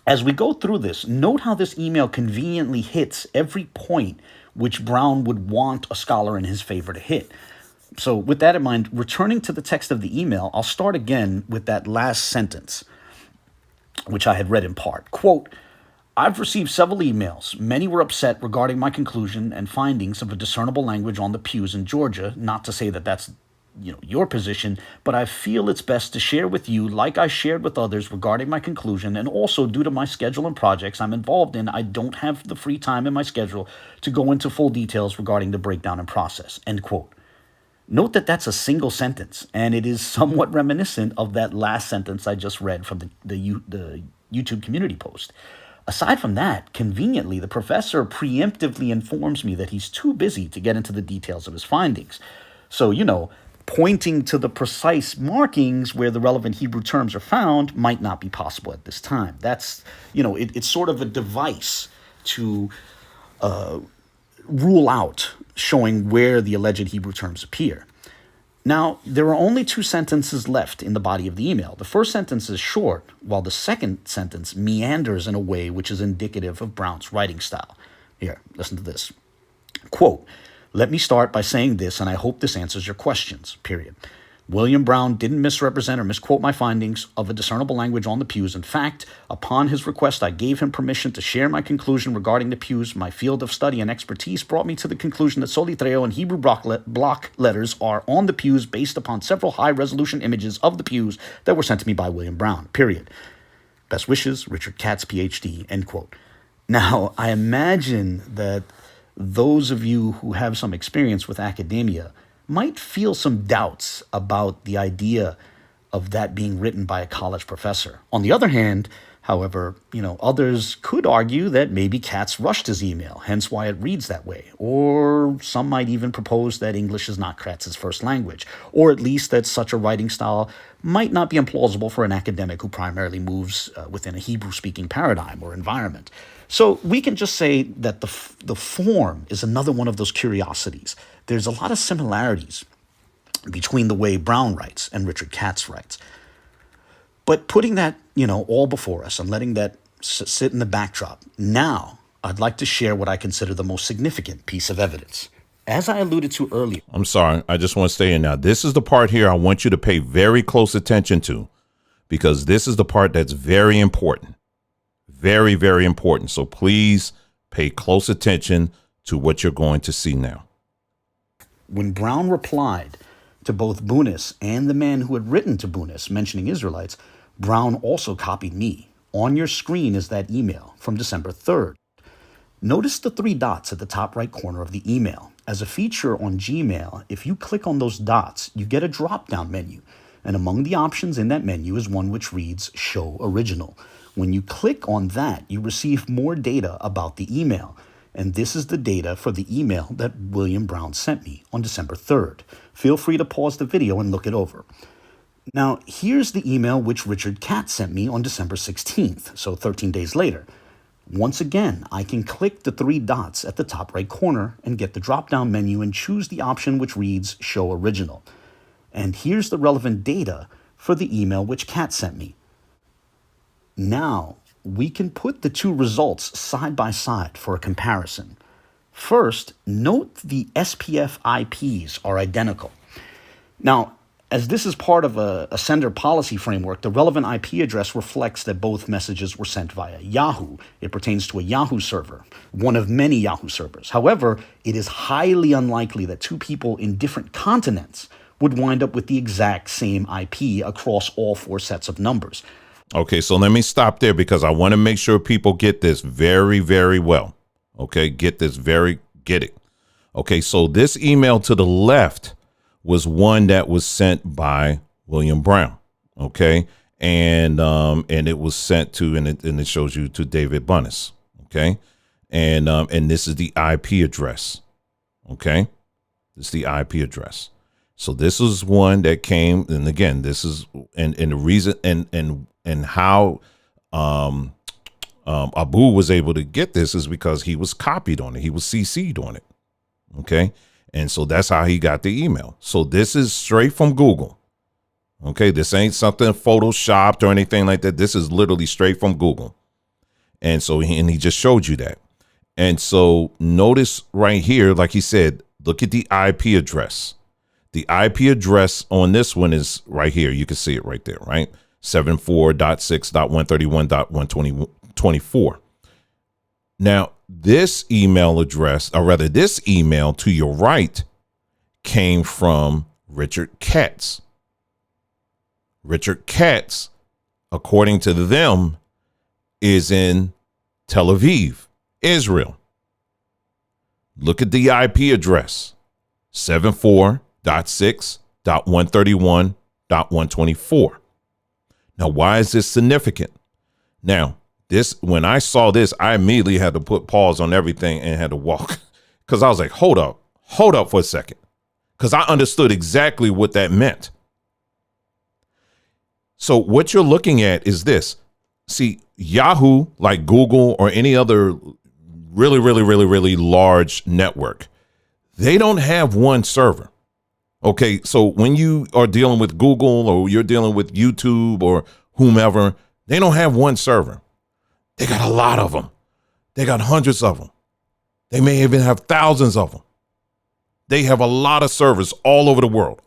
[SPEAKER 2] as we go through this, note how this email conveniently hits every point which Brown would want a scholar in his favor to hit. So with that in mind, returning to the text of the email, I'll start again with that last sentence, which I had read in part. Quote, I've received several emails. Many were upset regarding my conclusion and findings of a discernible language on the pews in Georgia. Not to say that that's your position, but I feel it's best to share with you like I shared with others regarding my conclusion, and also due to my schedule and projects I'm involved in, I don't have the free time in my schedule to go into full details regarding the breakdown and process, end quote. Note that that's a single sentence, and it is somewhat reminiscent of that last sentence I just read from the YouTube community post. Aside from that, conveniently, the professor preemptively informs me that he's too busy to get into the details of his findings. So, pointing to the precise markings where the relevant Hebrew terms are found might not be possible at this time. That's, it's sort of a device to rule out showing where the alleged Hebrew terms appear. Now, there are only 2 sentences left in the body of the email. The first sentence is short, while the second sentence meanders in a way which is indicative of Brown's writing style. Here, listen to this. Quote, "Let me start by saying this, and I hope this answers your questions, period. William Brown didn't misrepresent or misquote my findings of a discernible language on the pews. In fact, upon his request, I gave him permission to share my conclusion regarding the pews. My field of study and expertise brought me to the conclusion that Solitreo and Hebrew block letters are on the pews based upon several high-resolution images of the pews that were sent to me by William Brown, period. Best wishes, Richard Katz, PhD," end quote. Now, I imagine that those of you who have some experience with academia might feel some doubts about the idea of that being written by a college professor. On the other hand, however, others could argue that maybe Katz rushed his email, hence why it reads that way. Or some might even propose that English is not Katz's first language, or at least that such a writing style might not be implausible for an academic who primarily moves within a Hebrew-speaking paradigm or environment. So we can just say that the form is another one of those curiosities. There's a lot of similarities between the way Brown writes and Richard Katz writes. But putting that, all before us and letting that sit in the backdrop, now I'd like to share what I consider the most significant piece of evidence. As I alluded to earlier.
[SPEAKER 1] I'm sorry. I just want to stay in now. This is the part here I want you to pay very close attention to, because this is the part that's very important. Very, very important. So please pay close attention to what you're going to see now.
[SPEAKER 2] When Brown replied to both Bunis and the man who had written to Bunis mentioning Israelites, Brown also copied me. On your screen is that email from December 3rd. Notice the 3 dots at the top right corner of the email. As a feature on Gmail, if you click on those dots, you get a drop-down menu. And among the options in that menu is one which reads Show Original. When you click on that, you receive more data about the email. And this is the data for the email that William Brown sent me on December 3rd. Feel free to pause the video and look it over. Now, here's the email which Richard Katz sent me on December 16th, so 13 days later. Once again, I can click the 3 dots at the top right corner and get the drop-down menu and choose the option which reads Show Original. And here's the relevant data for the email which Katz sent me. Now, we can put the 2 results side by side for a comparison. First, note the SPF IPs are identical. Now, as this is part of a sender policy framework, the relevant IP address reflects that both messages were sent via Yahoo. It pertains to a Yahoo server, one of many Yahoo servers. However, it is highly unlikely that 2 people in different continents would wind up with the exact same IP across all 4 sets of numbers.
[SPEAKER 1] Okay, so let me stop there because I want to make sure people get this very, very well. Okay, get it. Okay, so this email to the left was one that was sent by William Brown. Okay, and it was sent to, and it shows you to David Bunis. Okay, and this is the IP address. Okay, this is the IP address. So this is one that came, and again, this is and the reason and how Abu was able to get this is because he was copied on it. He was CC'd on it. Okay. And so that's how he got the email. So this is straight from Google. Okay. This ain't something photoshopped or anything like that. This is literally straight from Google. And so he just showed you that. And so notice right here, like he said, look at the IP address. The IP address on this one is right here. You can see it right there, right? 74.6.131.124. Now, this email address, or rather this email to your right, came from Richard Katz. Richard Katz, according to them, is in Tel Aviv, Israel. Look at the IP address, 74.6.131.124. Now, why is this significant? Now, when I saw this, I immediately had to put pause on everything and had to walk, because I was like, hold up for a second, because I understood exactly what that meant. So what you're looking at is this. See, Yahoo, like Google or any other really, really, really, really large network, they don't have one server. Okay, so when you are dealing with Google or you're dealing with YouTube or whomever, they don't have one server. They got a lot of them. They got hundreds of them. They may even have thousands of them. They have a lot of servers all over the world,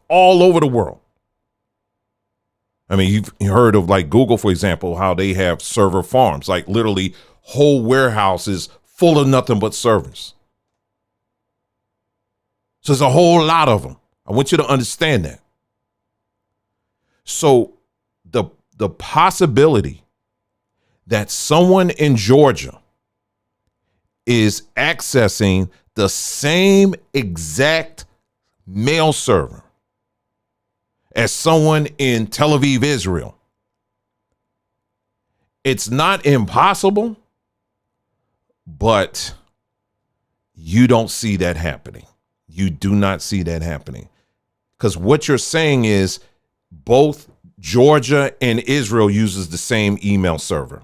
[SPEAKER 1] I mean, you've heard of like Google, for example, how they have server farms, like literally whole warehouses full of nothing but servers. So there's a whole lot of them. I want you to understand that. So the possibility that someone in Georgia is accessing the same exact mail server as someone in Tel Aviv, Israel, it's not impossible, but you don't see that happening. You do not see that happening, because what you're saying is both Georgia and Israel uses the same email server.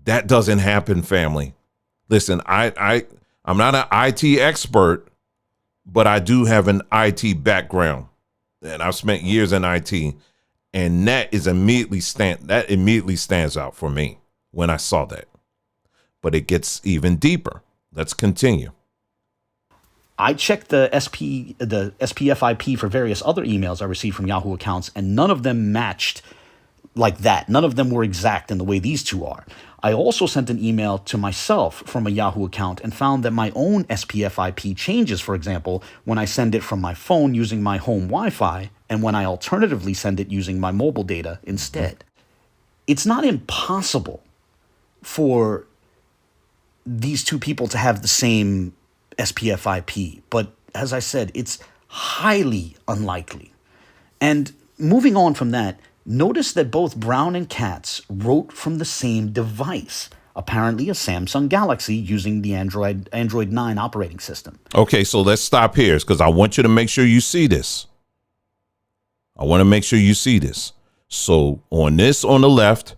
[SPEAKER 1] That doesn't happen, family. Listen, I'm not an IT expert, but I do have an IT background, and I've spent years in IT, and that immediately stands out for me when I saw that. But it gets even deeper. Let's continue.
[SPEAKER 2] I checked the SPF IP for various other emails I received from Yahoo accounts, and none of them matched like that. None of them were exact in the way these two are. I also sent an email to myself from a Yahoo account and found that my own SPF IP changes, for example, when I send it from my phone using my home Wi-Fi and when I alternatively send it using my mobile data instead. It's not impossible for these two people to have the same SPF IP, but as I said, it's highly unlikely. And moving on from that, notice that both Brown and Katz wrote from the same device, apparently a Samsung Galaxy using the Android 9 operating system.
[SPEAKER 1] Okay, so let's stop here because I want you to make sure you see this. So on the left,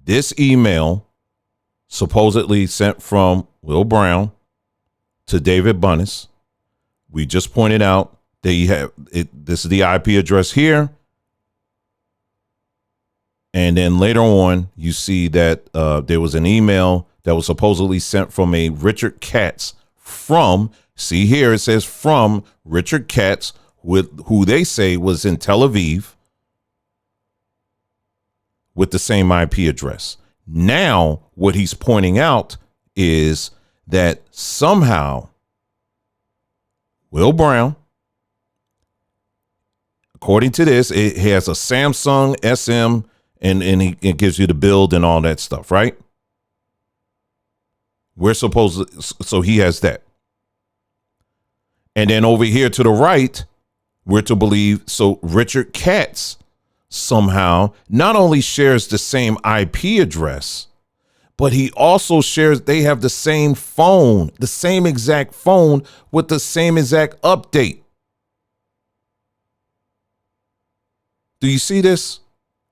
[SPEAKER 1] this email supposedly sent from Will Brown to David Bunnis. We just pointed out that you have it. This is the IP address here. And then later on, you see that there was an email that was supposedly sent from a Richard Katz see here, it says from Richard Katz, who they say was in Tel Aviv with the same IP address. Now, what he's pointing out is that somehow Will Brown, according to this, it has a Samsung SM, and it gives you the build and all that stuff, right? So he has that. And then over here to the right, we're to believe, so Richard Katz somehow not only shares the same IP address, but he also they have the same phone, the same exact phone with the same exact update. Do you see this?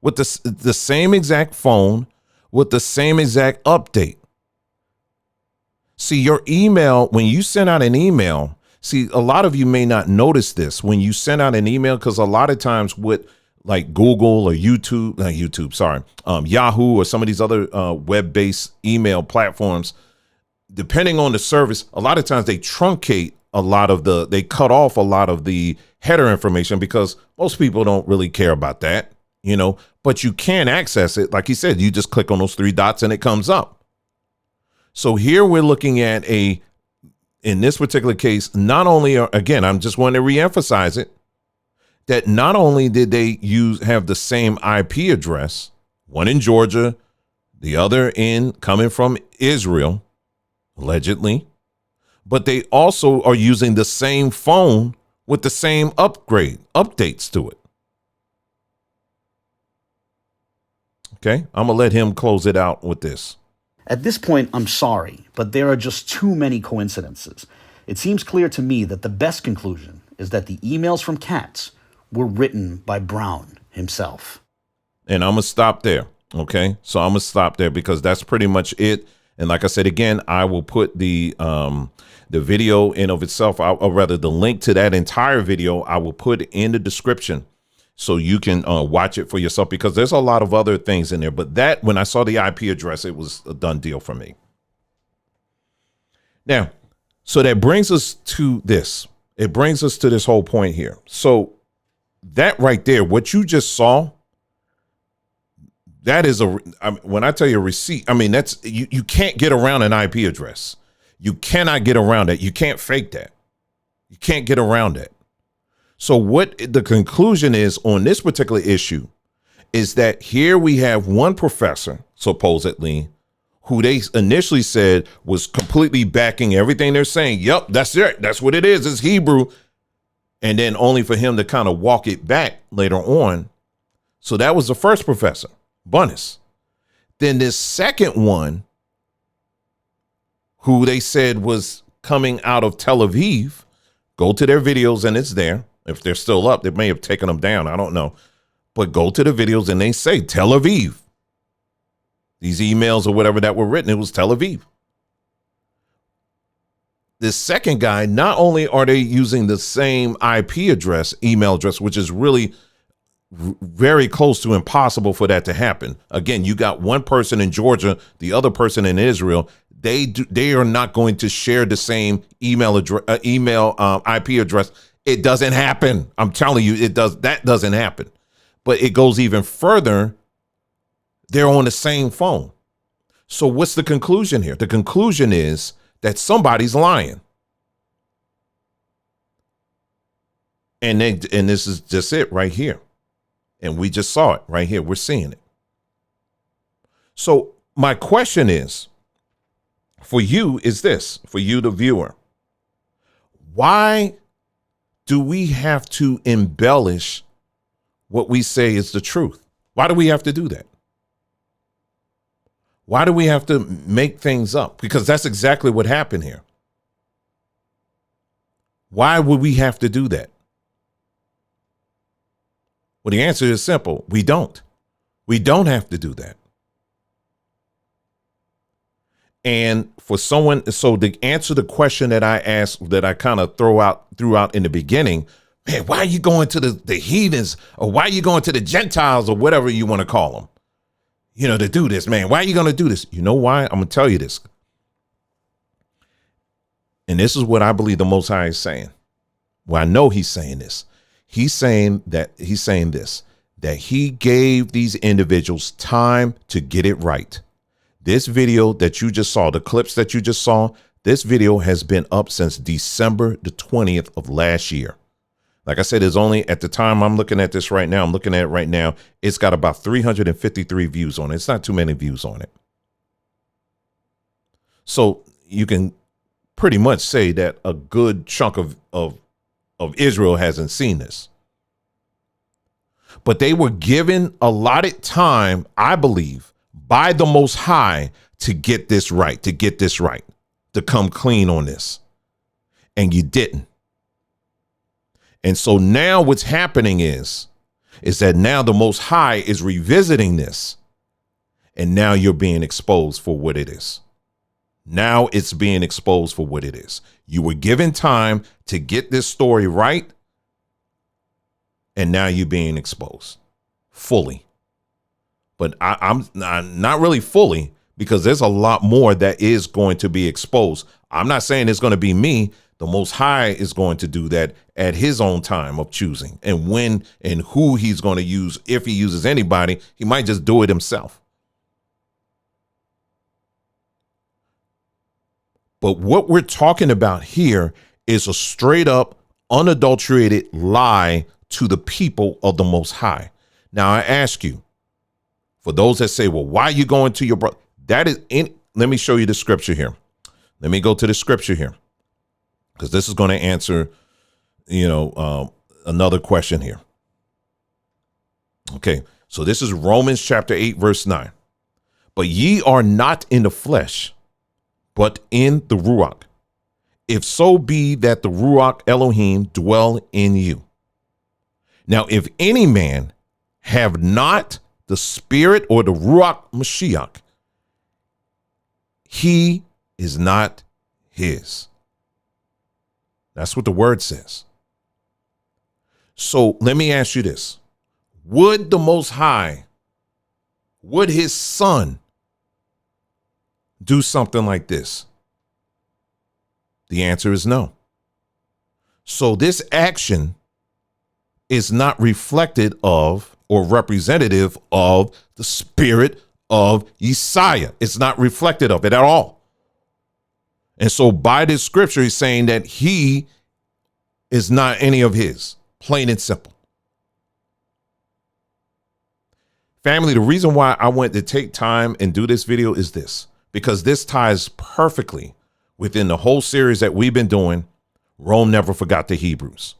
[SPEAKER 1] With the same exact phone with the same exact update. See, your email, when you send out an email, see, a lot of you may not notice this when you send out an email, because a lot of times with like Google or Yahoo or some of these other web-based email platforms, depending on the service, a lot of times they truncate they cut off a lot of the header information because most people don't really care about that, but you can access it. Like he said, you just click on those three dots and it comes up. So here we're looking at in this particular case, not only again, I'm just wanting to reemphasize it, that not only did they have the same IP address, one in Georgia, the other coming from Israel, allegedly, but they also are using the same phone with the same updates to it. Okay, I'm gonna let him close it out with this.
[SPEAKER 2] At this point, I'm sorry, but there are just too many coincidences. It seems clear to me that the best conclusion is that the emails from Katz were written by Brown himself.
[SPEAKER 1] And I'm going to stop there. Okay. So I'm going to stop there because that's pretty much it. And like I said, again, I will put the video in of itself, or rather the link to that entire video, I will put in the description so you can watch it for yourself, because there's a lot of other things in there. But that, when I saw the IP address, it was a done deal for me. Now, so that brings us to this. It brings us to this whole point here. So that right there, what you just saw, that is when I tell you a receipt, I mean, that's, you can't get around an IP address. You cannot get around that. You can't fake that. You can't get around that. So what the conclusion is on this particular issue is that here we have one professor, supposedly, who they initially said was completely backing everything they're saying. Yep, that's it. That's what it is. It's Hebrew. And then only for him to kind of walk it back later on. So that was the first professor, Bunnis. Then this second one, who they said was coming out of Tel Aviv, go to their videos and it's there. If they're still up, they may have taken them down. I don't know. But go to the videos and they say Tel Aviv. These emails or whatever that were written, it was Tel Aviv. This second guy, not only are they using the same IP address, email address, which is really very close to impossible for that to happen. Again, you got one person in Georgia, the other person in Israel. They are not going to share the same email address, IP address. It doesn't happen. I'm telling you, that doesn't happen. But it goes even further. They're on the same phone. So what's the conclusion here? The conclusion is that somebody's lying. And this is just it right here. And we just saw it right here. We're seeing it. So my question is, for you, for you, the viewer, why do we have to embellish what we say is the truth? Why do we have to do that? Why do we have to make things up? Because that's exactly what happened here. Why would we have to do that? Well, the answer is simple. We don't. We don't have to do that. And for someone, so to answer the question that I asked, that I kind of threw out in the beginning, man, why are you going to the heathens, or why are you going to the Gentiles, or whatever you want to call them, to do this, man? Why are you going to do this? You know why? I'm going to tell you this. And this is what I believe the Most High is saying. Well, I know he's saying this. He's saying this, that he gave these individuals time to get it right. This video that you just saw, the clips that you just saw, this video has been up since December the 20th of last year. Like I said, it's only, at the time I'm looking at this right now, it's got about 353 views on it. It's not too many views on it. So you can pretty much say that a good chunk of Israel hasn't seen this. But they were given allotted time, I believe, by the Most High to get this right, to come clean on this. And you didn't. And so now what's happening is that now the Most High is revisiting this. And now you're being exposed for what it is. Now it's being exposed for what it is. You were given time to get this story right. And now you're being exposed fully. But I'm not really fully, because there's a lot more that is going to be exposed. I'm not saying it's going to be me. The Most High is going to do that at his own time of choosing, and when and who he's going to use. If he uses anybody, he might just do it himself. But what we're talking about here is a straight up, unadulterated lie to the people of the Most High. Now, I ask you, for those that say, well, why are you going to your brother? That is let me show you the scripture here. Let me go to the scripture here, because this is going to answer, another question here. Okay, so this is Romans chapter 8, verse 9. But ye are not in the flesh, but in the Ruach, if so be that the Ruach Elohim dwell in you. Now, if any man have not the Spirit or the Ruach Mashiach, he is not his. That's what the word says. So let me ask you this. Would the Most High, would his son do something like this? The answer is no. So this action is not reflected of or representative of the Spirit of Yeshua. It's not reflected of it at all. And so by this scripture, he's saying that he is not any of his, plain and simple. Family, the reason why I wanted to take time and do this video is this, because this ties perfectly within the whole series that we've been doing, Rome Never Forgot the Hebrews.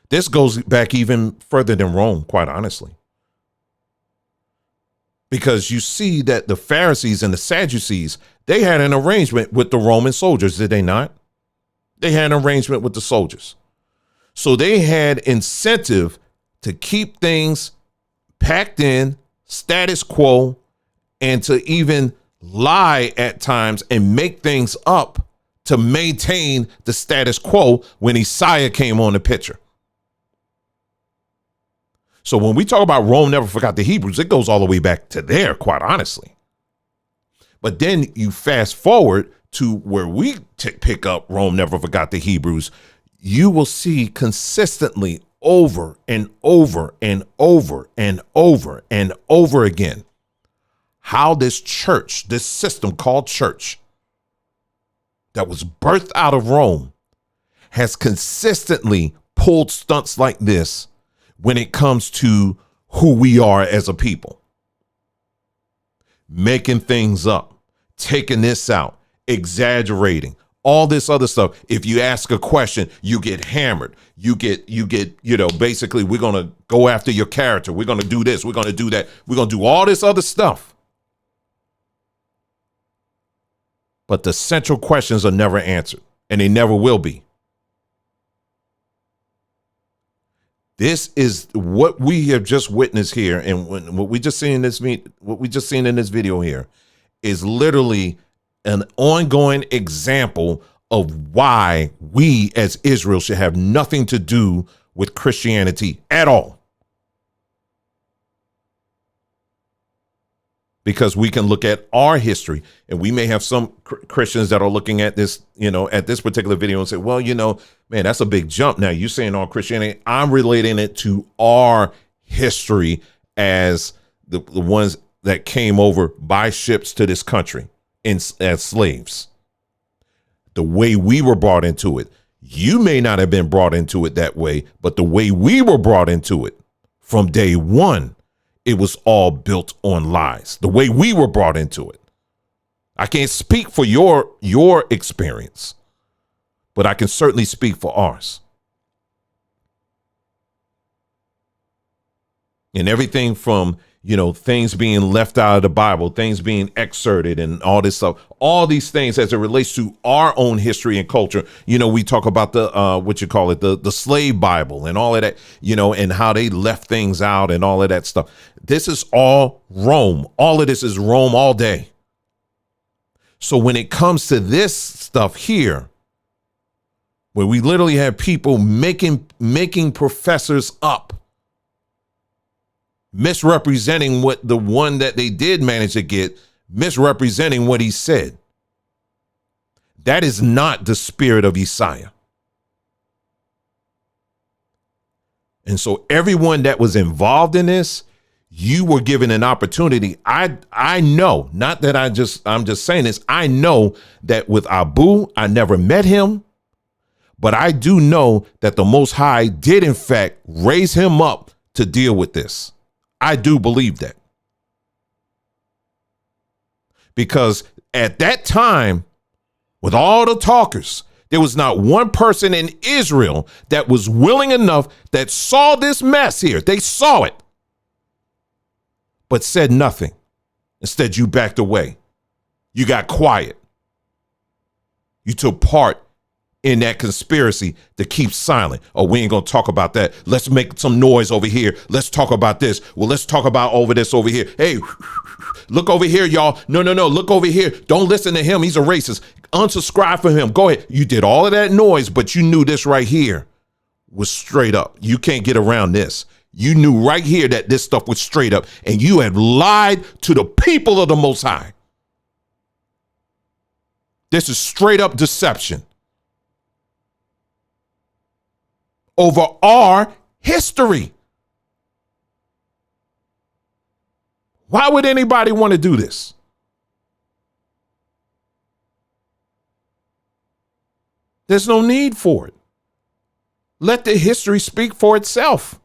[SPEAKER 1] This goes back even further than Rome, quite honestly. Because you see that the Pharisees and the Sadducees, they had an arrangement with the Roman soldiers, did they not? They had an arrangement with the soldiers. So they had incentive to keep things packed in, status quo, and to even lie at times and make things up to maintain the status quo when Isaiah came on the picture. So when we talk about Rome Never Forgot the Hebrews, it goes all the way back to there, quite honestly. But then you fast forward to where we pick up Rome Never Forgot the Hebrews, you will see consistently over and over and over and over and over again how this church, this system called church that was birthed out of Rome, has consistently pulled stunts like this when it comes to who we are as a people. Making things up, taking this out, exaggerating, all this other stuff. If you ask a question, you get hammered. You get, basically, we're going to go after your character. We're going to do this. We're going to do that. We're going to do all this other stuff. But the central questions are never answered, and they never will be. This is what we have just witnessed here, and what we just seen in this video here is literally an ongoing example of why we as Israel should have nothing to do with Christianity at all. Because we can look at our history, and we may have some Christians that are looking at this, at this particular video and say, well, man, that's a big jump. Now you're saying all Christianity. I'm relating it to our history as the ones that came over by ships to this country as slaves. The way we were brought into it. You may not have been brought into it that way, but the way we were brought into it from day one, it was all built on lies. The way we were brought into it. I can't speak for your experience, but I can certainly speak for ours. And everything from, things being left out of the Bible, things being excerpted and all this stuff, all these things as it relates to our own history and culture. We talk about the slave Bible and all of that, and how they left things out and all of that stuff. This is all Rome. All of this is Rome all day. So when it comes to this stuff here, where we literally have people making professors up, misrepresenting what the one that they did manage to get, misrepresenting what he said. That is not the spirit of Yeshua. And so everyone that was involved in this, you were given an opportunity. I know, not that I'm just saying this. I know that with Abu, I never met him, but I do know that the Most High did in fact raise him up to deal with this. I do believe that. Because at that time, with all the talkers, there was not one person in Israel that was willing enough, that saw this mess here. They saw it, but said nothing. Instead, you backed away. You got quiet. You took part in that conspiracy to keep silent. Oh, we ain't gonna talk about that. Let's make some noise over here. Let's talk about this. Well, let's talk about this over here. Hey, look over here, y'all. No. Look over here. Don't listen to him. He's a racist. Unsubscribe from him. Go ahead. You did all of that noise, but you knew this right here was straight up. You can't get around this. You knew right here that this stuff was straight up, and you had lied to the people of the Most High. This is straight up deception over our history. Why would anybody want to do this? There's no need for it. Let the history speak for itself.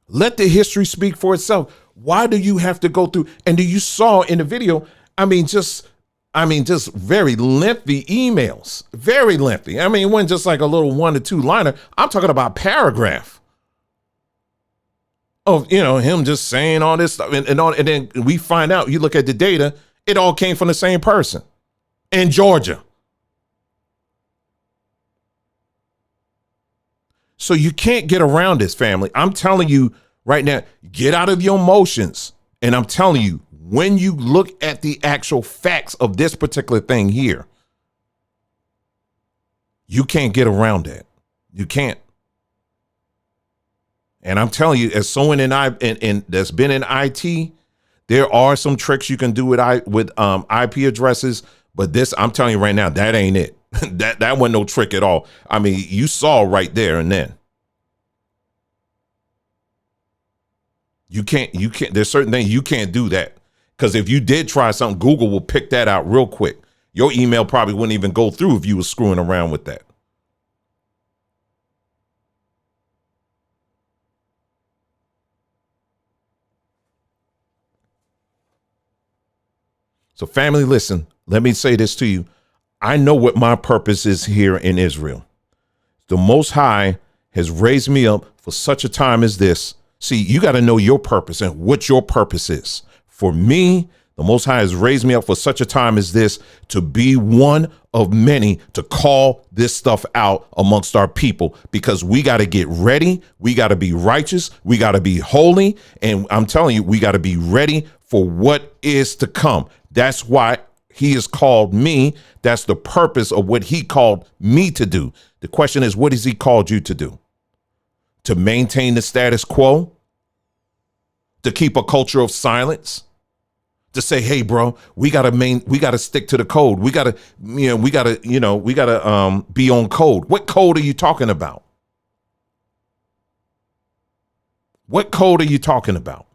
[SPEAKER 1] Let the history speak for itself. Why do you have to go through? And you saw in the video, just very lengthy emails, very lengthy. It wasn't just like a little 1 to 2 liner. I'm talking about paragraph of, him just saying all this stuff. And then we find out, you look at the data, it all came from the same person in Georgia. So you can't get around this, family. I'm telling you right now, get out of your emotions. And I'm telling you, when you look at the actual facts of this particular thing here, you can't get around that. You can't. And I'm telling you, as someone that's been in IT, there are some tricks you can do with IP addresses. But this, I'm telling you right now, that ain't it. that wasn't no trick at all. You saw right there and then. You can't, there's certain things you can't do that. Because if you did try something, Google will pick that out real quick. Your email probably wouldn't even go through if you were screwing around with that. So family, listen, let me say this to you. I know what my purpose is here in Israel. The Most High has raised me up for such a time as this. See, you got to know your purpose and what your purpose is. For me, the Most High has raised me up for such a time as this to be one of many to call this stuff out amongst our people, because we got to get ready. We got to be righteous. We got to be holy. And I'm telling you, we got to be ready for what is to come. That's why he has called me. That's the purpose of what he called me to do. The question is, what has he called you to do? To maintain the status quo? To keep a culture of silence? To say, hey, bro, we gotta stick to the code. We gotta be on code. What code are you talking about? What code are you talking about?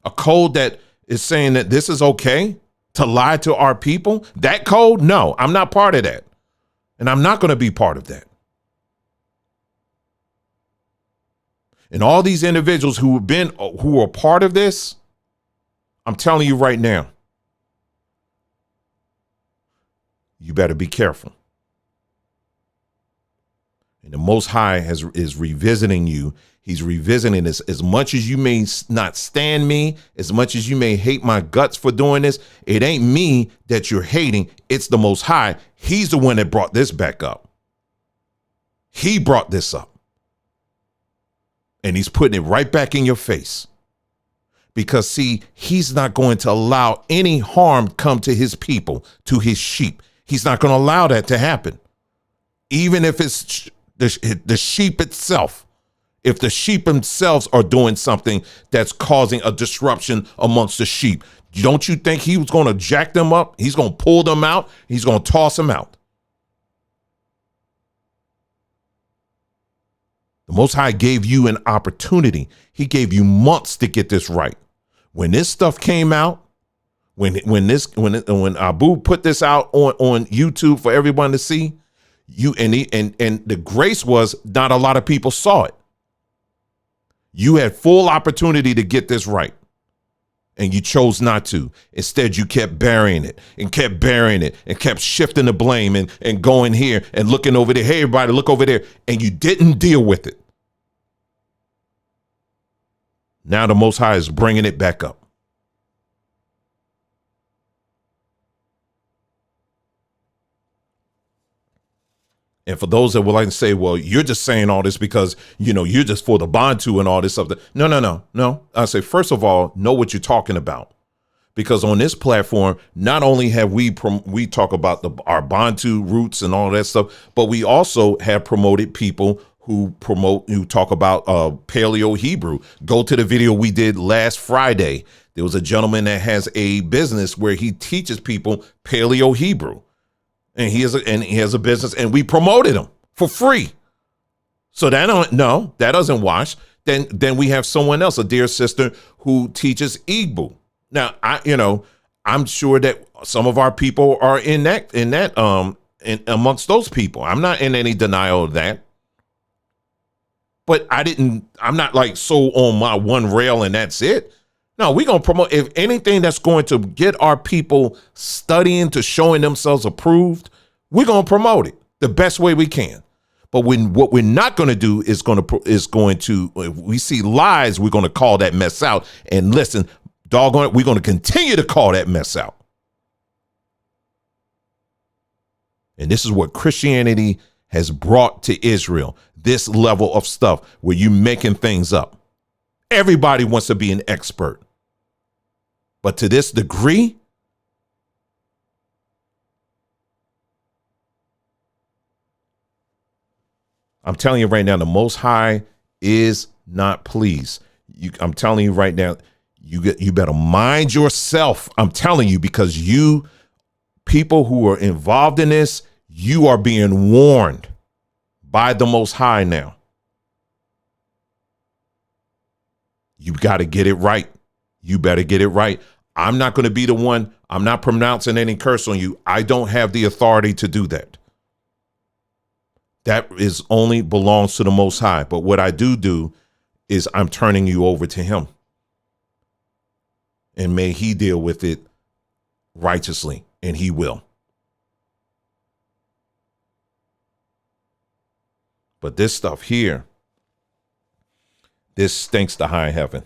[SPEAKER 1] A code that is saying that this is okay to lie to our people? That code? No, I'm not part of that. And I'm not going to be part of that. And all these individuals who are part of this, I'm telling you right now, you better be careful. And the Most High is revisiting you. He's revisiting this. As much as you may not stand me, as much as you may hate my guts for doing this, it ain't me that you're hating. It's the Most High. He's the one that brought this back up. He brought this up. And he's putting it right back in your face. Because, see, he's not going to allow any harm come to his people, to his sheep. He's not going to allow that to happen. Even if it's the sheep itself. If the sheep themselves are doing something that's causing a disruption amongst the sheep, don't you think he was going to jack them up? He's going to pull them out. He's going to toss them out. The Most High gave you an opportunity. He gave you months to get this right. When this stuff came out, when Abu put this out on YouTube for everyone to see, and the grace was not a lot of people saw it. You had full opportunity to get this right, and you chose not to. Instead, you kept burying it and kept burying it and kept shifting the blame and going here and looking over there. Hey, everybody, look over there. And you didn't deal with it. Now the Most High is bringing it back up. And for those that would like to say, well, you're just saying all this because, you're just for the Bantu and all this stuff. No. I say, first of all, know what you're talking about. Because on this platform, not only have we talk about our Bantu roots and all that stuff, but we also have promoted people who talk about Paleo Hebrew. Go to the video we did last Friday. There was a gentleman that has a business where he teaches people Paleo Hebrew. And he has a business, and we promoted him for free. So that doesn't wash. Then we have someone else, a dear sister, who teaches Igbo. Now I'm sure that some of our people are in amongst those people. I'm not in any denial of that. But I'm not like so on my one rail and that's it. No, we're going to promote, if anything that's going to get our people studying to showing themselves approved, we're going to promote it the best way we can. But what we're not going to do is if we see lies, we're going to call that mess out. And listen, doggone it, we're going to continue to call that mess out. And this is what Christianity has brought to Israel, this level of stuff where you're making things up. Everybody wants to be an expert. But to this degree, I'm telling you right now, the Most High is not pleased. I'm telling you right now, you better mind yourself. I'm telling you, because you people who are involved in this, you are being warned by the Most High now. You got to get it right. You better get it right. I'm not going to be the one. I'm not pronouncing any curse on you. I don't have the authority to do that. That is only belongs to the Most High. But what I do is I'm turning you over to him. And may he deal with it righteously, and he will. But this stuff here, this stinks to high heaven.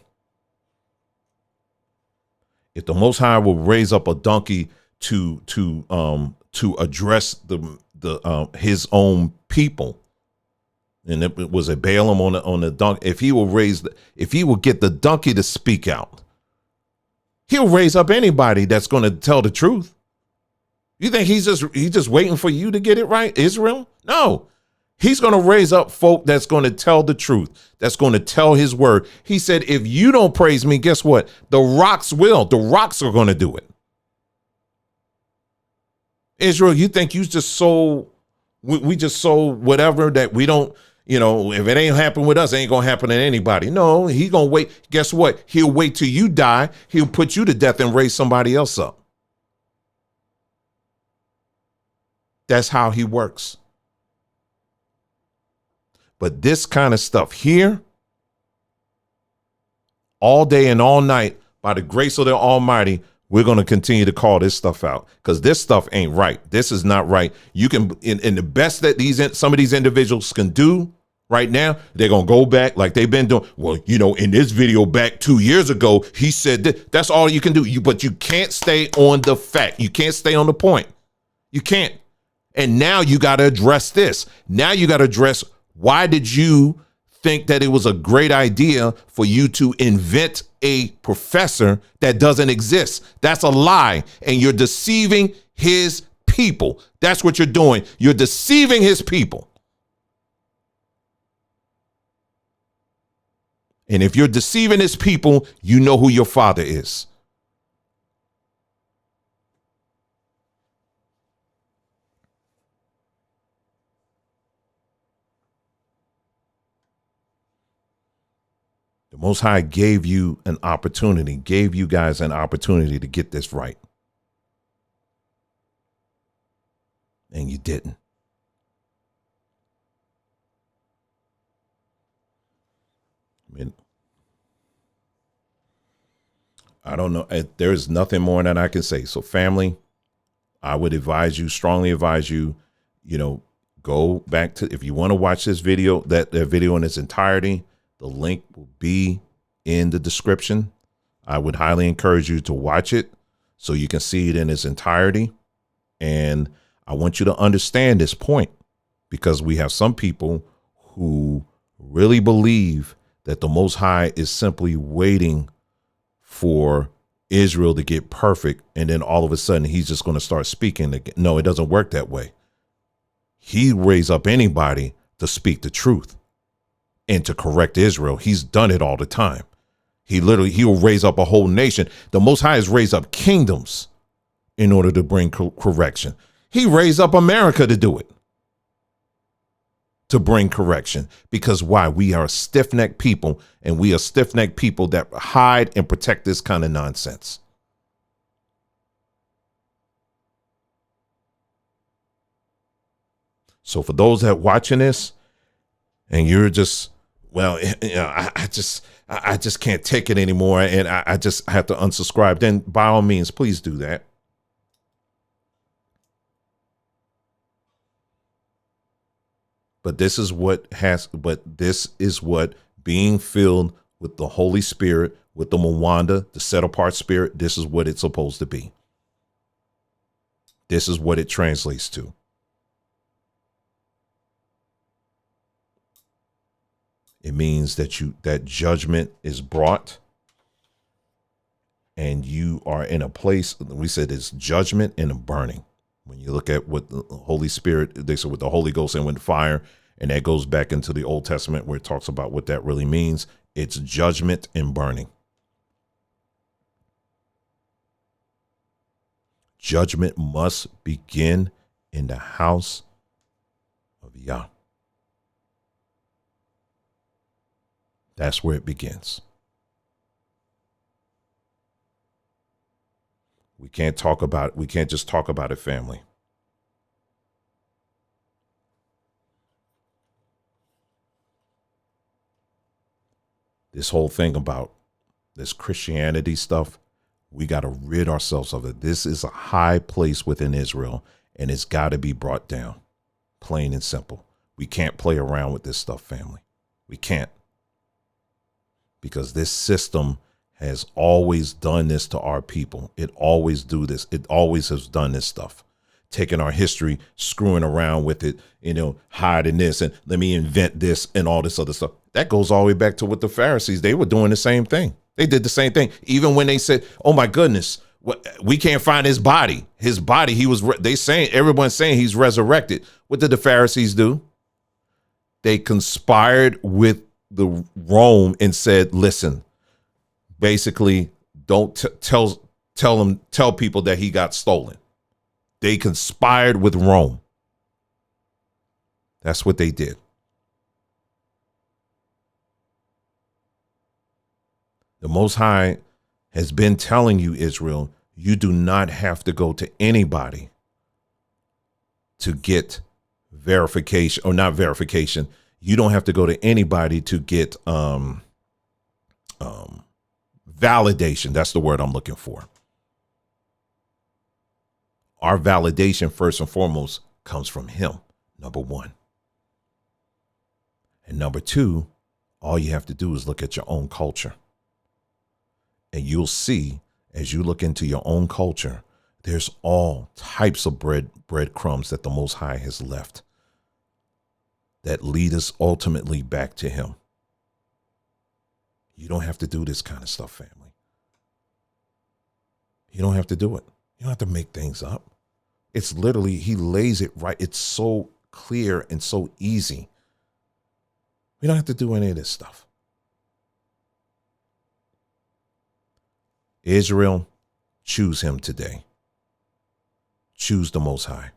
[SPEAKER 1] If the Most High will raise up a donkey to address his own people, and it was a Balaam on the donkey. If he will get the donkey to speak out, he'll raise up anybody that's going to tell the truth. You think he's just waiting for you to get it right, Israel? No. He's going to raise up folk that's going to tell the truth, that's going to tell his word. He said, if you don't praise me, guess what? The rocks will. The rocks are going to do it. Israel, you think you just sold, we just sold whatever that we don't, if it ain't happen with us, it ain't going to happen to anybody. No, he's going to wait. Guess what? He'll wait till you die. He'll put you to death and raise somebody else up. That's how he works. But this kind of stuff here, all day and all night, by the grace of the Almighty, we're going to continue to call this stuff out, because this stuff ain't right. This is not right. You can, in the best that some of these individuals can do right now, they're going to go back like they've been doing. Well, in this video back 2 years ago, he said that. That's all you can do. But you can't stay on the fact. You can't stay on the point. You can't. And now you got to address this. Now you got to address, why did you think that it was a great idea for you to invent a professor that doesn't exist? That's a lie. And you're deceiving his people. That's what you're doing. You're deceiving his people. And if you're deceiving his people, you know who your father is. Most High gave you an opportunity, gave you guys an opportunity to get this right. And you didn't. I mean, I don't know. There's nothing more that I can say. So family, I would advise you, strongly advise you, go back to, if you want to watch this video, that video in its entirety, the link will be in the description. I would highly encourage you to watch it so you can see it in its entirety. And I want you to understand this point, because we have some people who really believe that the Most High is simply waiting for Israel to get perfect, and then all of a sudden he's just going to start speaking again. No, it doesn't work that way. He raise up anybody to speak the truth and to correct Israel. He's done it all the time. He'll raise up a whole nation. The Most High has raised up kingdoms in order to bring correction. He raised up America to do it, to bring correction. Because why? We are a stiff-necked people, and we are stiff-necked people that hide and protect this kind of nonsense. So for those that watching this and you're just, well, I just can't take it anymore, and I just have to unsubscribe, then by all means, please do that. But this is what being filled with the Holy Spirit, with the Mwanda, the set apart spirit, this is what it's supposed to be. This is what it translates to. It means that judgment is brought, and you are in a place. We said it's judgment and a burning. When you look at what the Holy Spirit, they said with the Holy Ghost and with fire, and that goes back into the Old Testament where it talks about what that really means. It's judgment and burning. Judgment must begin in the house of Yah. That's where it begins. We can't just talk about it, family. This whole thing about this Christianity stuff, we got to rid ourselves of it. This is a high place within Israel, and it's got to be brought down, plain and simple. We can't play around with this stuff, family. We can't. Because this system has always done this to our people. It always do this. It always has done this stuff. Taking our history, screwing around with it, hiding this, and let me invent this and all this other stuff. That goes all the way back to what the Pharisees, they were doing the same thing. They did the same thing. Even when they said, oh my goodness, we can't find his body. His body, everyone's saying he's resurrected. What did the Pharisees do? They conspired with the Rome and said, listen, basically don't tell people that he got stolen. They conspired with Rome. That's what they did. The Most High has been telling you, Israel, you do not have to go to anybody to get verification, or not verification. You don't have to go to anybody to get validation. That's the word I'm looking for. Our validation, first and foremost, comes from him, number one. And number two, all you have to do is look at your own culture. And you'll see, as you look into your own culture, there's all types of breadcrumbs that the Most High has left that lead us ultimately back to him. You don't have to do this kind of stuff, family. You don't have to do it. You don't have to make things up. It's literally, he lays it right. It's so clear and so easy. We don't have to do any of this stuff. Israel, choose him today. Choose the Most High.